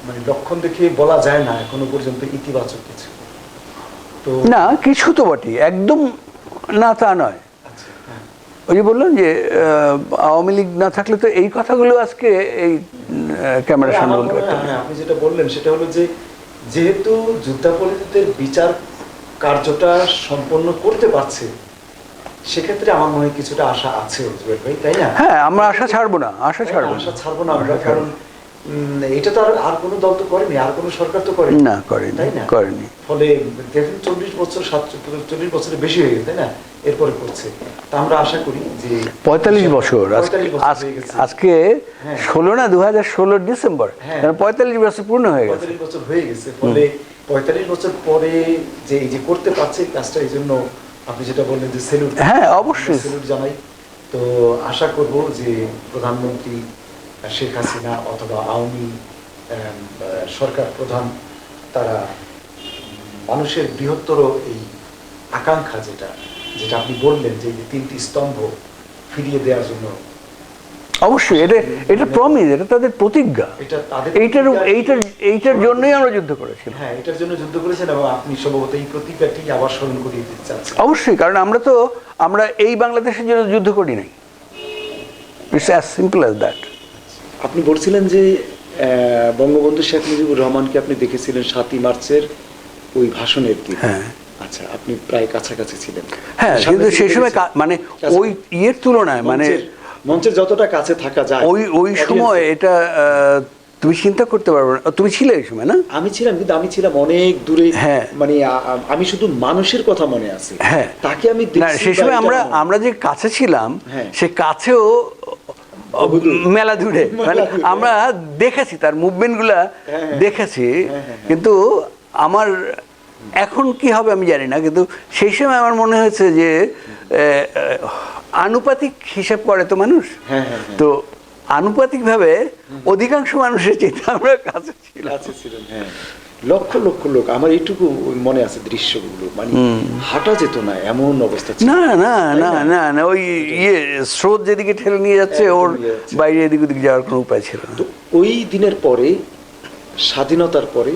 মানে লক্ষণ দেখে বলা যায় না এখনো পর্যন্ত ইতিবাচক কিছু তো না, কিছু তো বটে, একদম না তা নয়। ওই যে বললাম যে আওয়ামী লীগ না থাকলে তো এই কথাগুলো আজকে এই ক্যামেরার সামনে বলতে পারতাম না। আপনি যেটা বললেন সেটা হলো যে যেহেতু যুদ্ধাপরাধীদের বিচার কার্যটা সম্পন্ন করতে পারছে, সেক্ষেত্রে আমার মনে হয় কিছুটা আশা আছে, ভাই, তাই না? হ্যাঁ, আমরা আশা ছাড়বো না আমরা, কারণ এটা তো আর কোনো দল তো করেনি, আর কোনো সরকার তো করেনি, তাই না? ফলে দেখুন 40 বছর 40 বছরের বেশি হয়ে গেছে, তাই না? এরপরে করছে, তা আমরা আশা করি যে 45 বছর আজকে 16 না 2016 ডিসেম্বর, 45 বছর পূর্ণ হয়ে গেছে, 45 বছর হয়ে গেছে। ফলে 45 বছর পরে যে এই যে করতে পারছে কাজটা, এই জন্য আপনি যেটা বললেন যে স্যালুট, হ্যাঁ অবশ্যই স্যালুট জানাই। তো আশা করব যে প্রধানমন্ত্রী শেখ হাসিনা অথবা আওয়ামী সরকার প্রধান তারা মানুষের বৃহত্তর এই আকাঙ্ক্ষা যেটা যেটা আপনি বললেন যে এই যে 3টি স্তম্ভ ফিরিয়ে দেওয়ার জন্য, অবশ্যই এটা এটা প্রমিস, এটা তাদের প্রতিজ্ঞা। এটা তাদের এইটার এইটার এইটার জন্যই আমরা যুদ্ধ করেছিলাম। হ্যাঁ, এটার জন্য যুদ্ধ করেছেন এবং আপনি সম্ভবত এই প্রতিজ্ঞাটি আবার স্মরণ করিয়ে দিতে চাচ্ছেন। অবশ্যই, কারণ আমরা এই বাংলাদেশের জন্য যুদ্ধ করি নাই। It's as simple as that. আপনি বলছিলেন যে বঙ্গবন্ধু শেখ মুজিবুর রহমানকে আপনি দেখেছিলেন 7ই মার্চের ওই ভাষণের দিন। হ্যাঁ আচ্ছা, আপনি প্রায় কাছাকাছি ছিলেন। হ্যাঁ, কিন্তু সেই সময় মানে ওই ইয়ের তুলনায় মানে মঞ্চের যতটা কাছে থাকা যায় ওই সময় এটা তুমি চিন্তা করতে পারবে না। তুমি ছিলে এই সময় না? আমি ছিলাম, কিন্তু আমি ছিলাম অনেক দূরে। হ্যাঁ, মানে আমি শুধু মানুষের কথা মনে আছে। হ্যাঁ, তাকে আমি না সেই সময় আমরা যে কাছে ছিলাম, সে কাছেও মেলা দূরে, মানে আমরা দেখেছি তার মুভমেন্ট গুলা দেখেছি, কিন্তু আমার এখন কি হবে আমি জানি না, কিন্তু সেই সময় আমার মনে হয়েছে যে আনুপাতিক হিসাব করে তো মানুষ, তো আনুপাতিকভাবে অধিকাংশ মানুষের চেয়ে আমরা কাছে ছিলাম। হ্যাঁ, লক্ষ লক্ষ লোক, আমার এইটুকু মনে আছে দৃশ্যগুলো, মানে হাঁটা যেত না এমন অবস্থা ছিল। না না না না না, ওই স্রোত যেদিকে ঠেলে নিয়ে যাচ্ছে ওর বাইরে এদিক ওদিক যাওয়ার কোনো উপায় ছিল না। তো ওই দিনের পরে, স্বাধীনতার পরে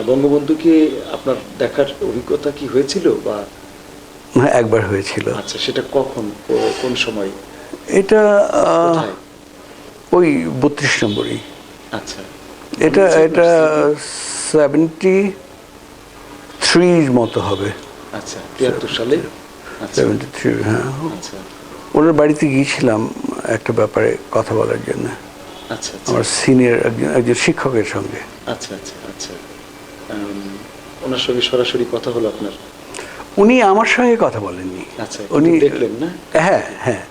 বঙ্গবন্ধুকে আপনার দেখার অভিজ্ঞতা কি হয়েছিল? বা একবার হয়েছিল। আচ্ছা, সেটা কখন, কোন সময়? এটা ওই 32 নম্বরই। আচ্ছা, এটা 73 মতো হবে। আচ্ছা, 73 সালে। 73, হ্যাঁ। আচ্ছা, ওনার বাড়িতে গিয়েছিলাম একটা ব্যাপারে কথা বলার জন্য। আচ্ছা, আমার সিনিয়র একজন শিক্ষকের সঙ্গে। আচ্ছা আচ্ছা আচ্ছা, ওনার সঙ্গে সরাসরি কথা হলো আপনার? উনি আমার সঙ্গে কথা বলেননি। আচ্ছা, উনি দেখলেন না? হ্যাঁ হ্যাঁ,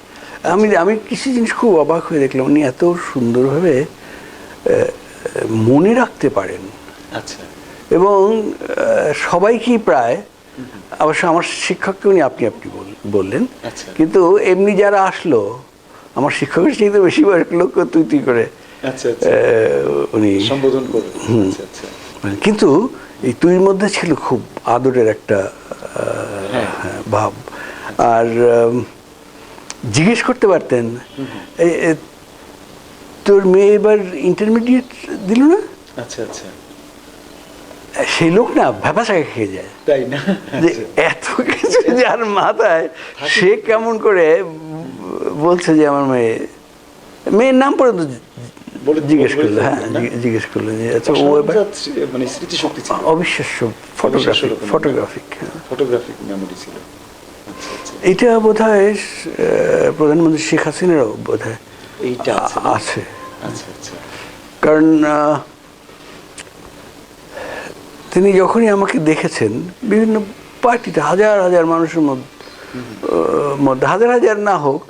আমি কিছু জিনিস খুব অবাক হয়ে দেখলাম, উনি এত সুন্দরভাবে মনে রাখতে পারেন। আচ্ছা, এবং সবাইকেই প্রায়, অবশ্য আমার শিক্ষককে উনি আপনি বললেন, কিন্তু এমনি যারা আসলো আমার শিক্ষকের চাইতে বেশি বয়স্ক লোককে তুই করে উনি সম্বোধন করলেন। কিন্তু এই তুইর মধ্যে ছিল খুব আদরের একটা ভাব। আর জিজ্ঞেস করতে পারতেন, তোর মেয়ে এবার ইন্টারমিডিয়েট দিল না? আচ্ছা আচ্ছা, সেই লোক না ভ্যাপাসাকে খেয়ে যায়, তাই না? যে এত কিছু যার মাথায়, সে কেমন করে বলছে যে আমার মেয়ের নাম পর্যন্ত জিজ্ঞেস করলো। হ্যাঁ, জিজ্ঞেস করলো যে আচ্ছা ও এবার, মানে স্মৃতিশক্তি ছিল অবিশ্বাস্য, ফটোগ্রাফিক মেমোরি ছিল। এটা বোধহয় প্রধানমন্ত্রী শেখ হাসিনারও বোধহয় এইটা আছে। আচ্ছা আচ্ছা, কারণ তিনি যখনই আমাকে দেখেছেন বিভিন্ন পার্টিতে, হাজার হাজার মানুষের মধ্যে, হাজার হাজার না হোক,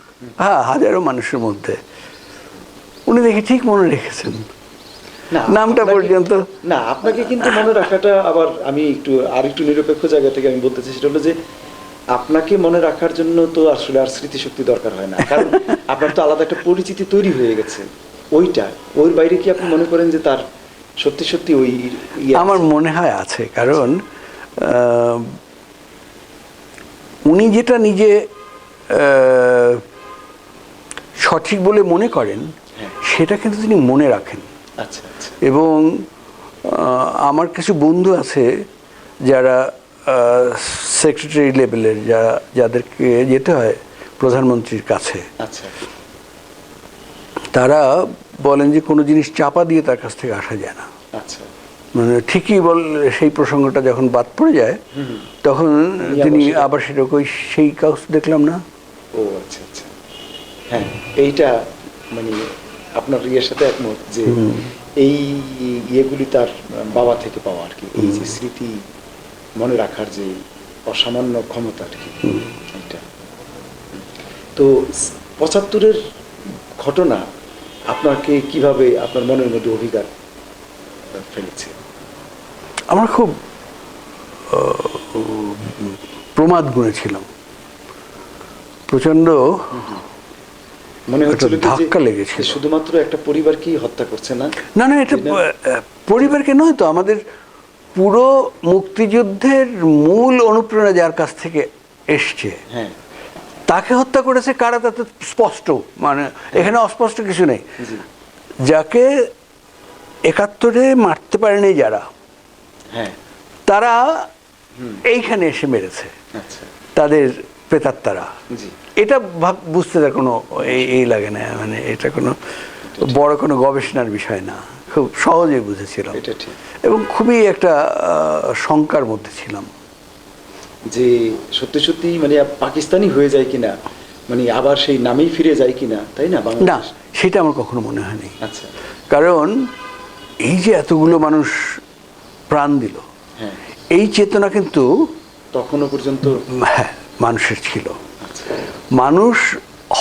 হ্যাঁ হাজারো মানুষের মধ্যে, উনি দেখে ঠিক মনে রেখেছেন নামটা পর্যন্ত। না, আপনাকে কিন্তু মনে রাখাটা আবার আমি একটু নিরপেক্ষ জায়গা থেকে আমি বলতে চাই, সেটা হলো যে আপনাকে মনে রাখার জন্য তো আসলে আর স্মৃতিশক্তি দরকার হয় না, কারণ আপনার তো আলাদা একটা পরিচিতি তৈরি হয়ে গেছে। ওর বাইরে কি আপনি মনে করেন যে তার সত্যি সত্যি ওই আমার মনে হয় আছে, কারণ উনি যেটা নিজে সঠিক বলে মনে করেন সেটা কিন্তু তিনি মনে রাখেন। আচ্ছা আচ্ছা, এবং আমার কিছু বন্ধু আছে যারা সেক্রেটারি লেভেলের, যাদেরকে যেতে হয় প্রধানমন্ত্রীর কাছে, আচ্ছা, তারা বলেন যে কোনো জিনিস চাপা দিয়ে তার কাছ থেকে আসা যায় না। আচ্ছা, মানে ঠিকই সেই প্রসঙ্গটা যখন বাদ পড়ে যায় তখন তিনি আবার সেটা সেই কাজ দেখলাম না। ও আচ্ছা আচ্ছা, হ্যাঁ, এইটা মানে আপনার ইয়ের সাথে একমত যে এই ইয়েগুলি তার বাবা থেকে পাওয়া আর কি, এই যে স্মৃতি মনে রাখার যে অসামান্য ক্ষমতা আর কি, এইটা। তো 75-এর ঘটনা আপনাকে কিভাবে আপনার মনের মধ্যে অভিজ্ঞতা ফেলেছে? আমরা খুব প্রমাদ গুনেছিলাম, প্রচন্ড মনে হচ্ছিল ধাক্কা লেগেছে। শুধুমাত্র একটা পরিবারকেই হত্যা করছে না? না না, এটা পরিবারকে নয় তো, আমাদের পুরো মুক্তিযুদ্ধের মূল অনুপ্রেরণা যার কাছ থেকে এসছে হ্যাঁ তাকে হত্যা করেছে কারা, তা তো স্পষ্ট, মানে এখানে অস্পষ্ট কিছু নেই। জি যাকে ৭১-এ মারতে পারেনি যারা, হ্যাঁ তারা এইখানে এসে মেরেছে আচ্ছা তাদের প্রেতাত্মারা। জি এটা বুঝতে তার কোনো এই লাগে না, মানে এটা কোনো বড় কোনো গবেষণার বিষয় না, খুব সহজেই বুঝেছিলাম এটা ঠিক এবং খুবই একটা শঙ্কার মধ্যে ছিলাম যে সত্যি সত্যি মানে পাকিস্তানি হয়ে যায় কিনা, মানে আবার সেই নামেই ফিরে যায় কিনা, তাই না না, বাংলাদেশ? সেটা আমার কখনো মনে হয়নি। আচ্ছা কারণ এই যে এতগুলো মানুষ প্রাণ দিল, হ্যাঁ এই চেতনা কিন্তু তখনও পর্যন্ত হ্যাঁ মানুষের ছিল। আচ্ছা মানুষ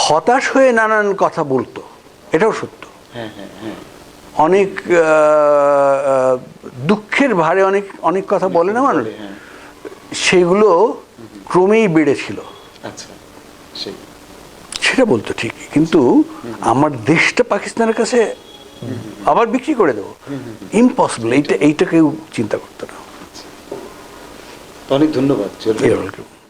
হতাশ হয়ে নানান কথা বলতো, এটাও সত্য। হ্যাঁ হ্যাঁ হ্যাঁ অনেক দুঃখের ভারে অনেক অনেক কথা বলে না মানুষ, বলে, হ্যাঁ সেগুলো ক্রমেই বেড়েছিল, আচ্ছা সেই সেটা বলতো ঠিকই, কিন্তু আমার দেশটা পাকিস্তানের কাছে আবার বিক্রি করে দেবো, ইম্পসিবল, এইটা কেউ চিন্তা করতো না। তো অনেক ধন্যবাদ জুয়েল ভাই। You're welcome.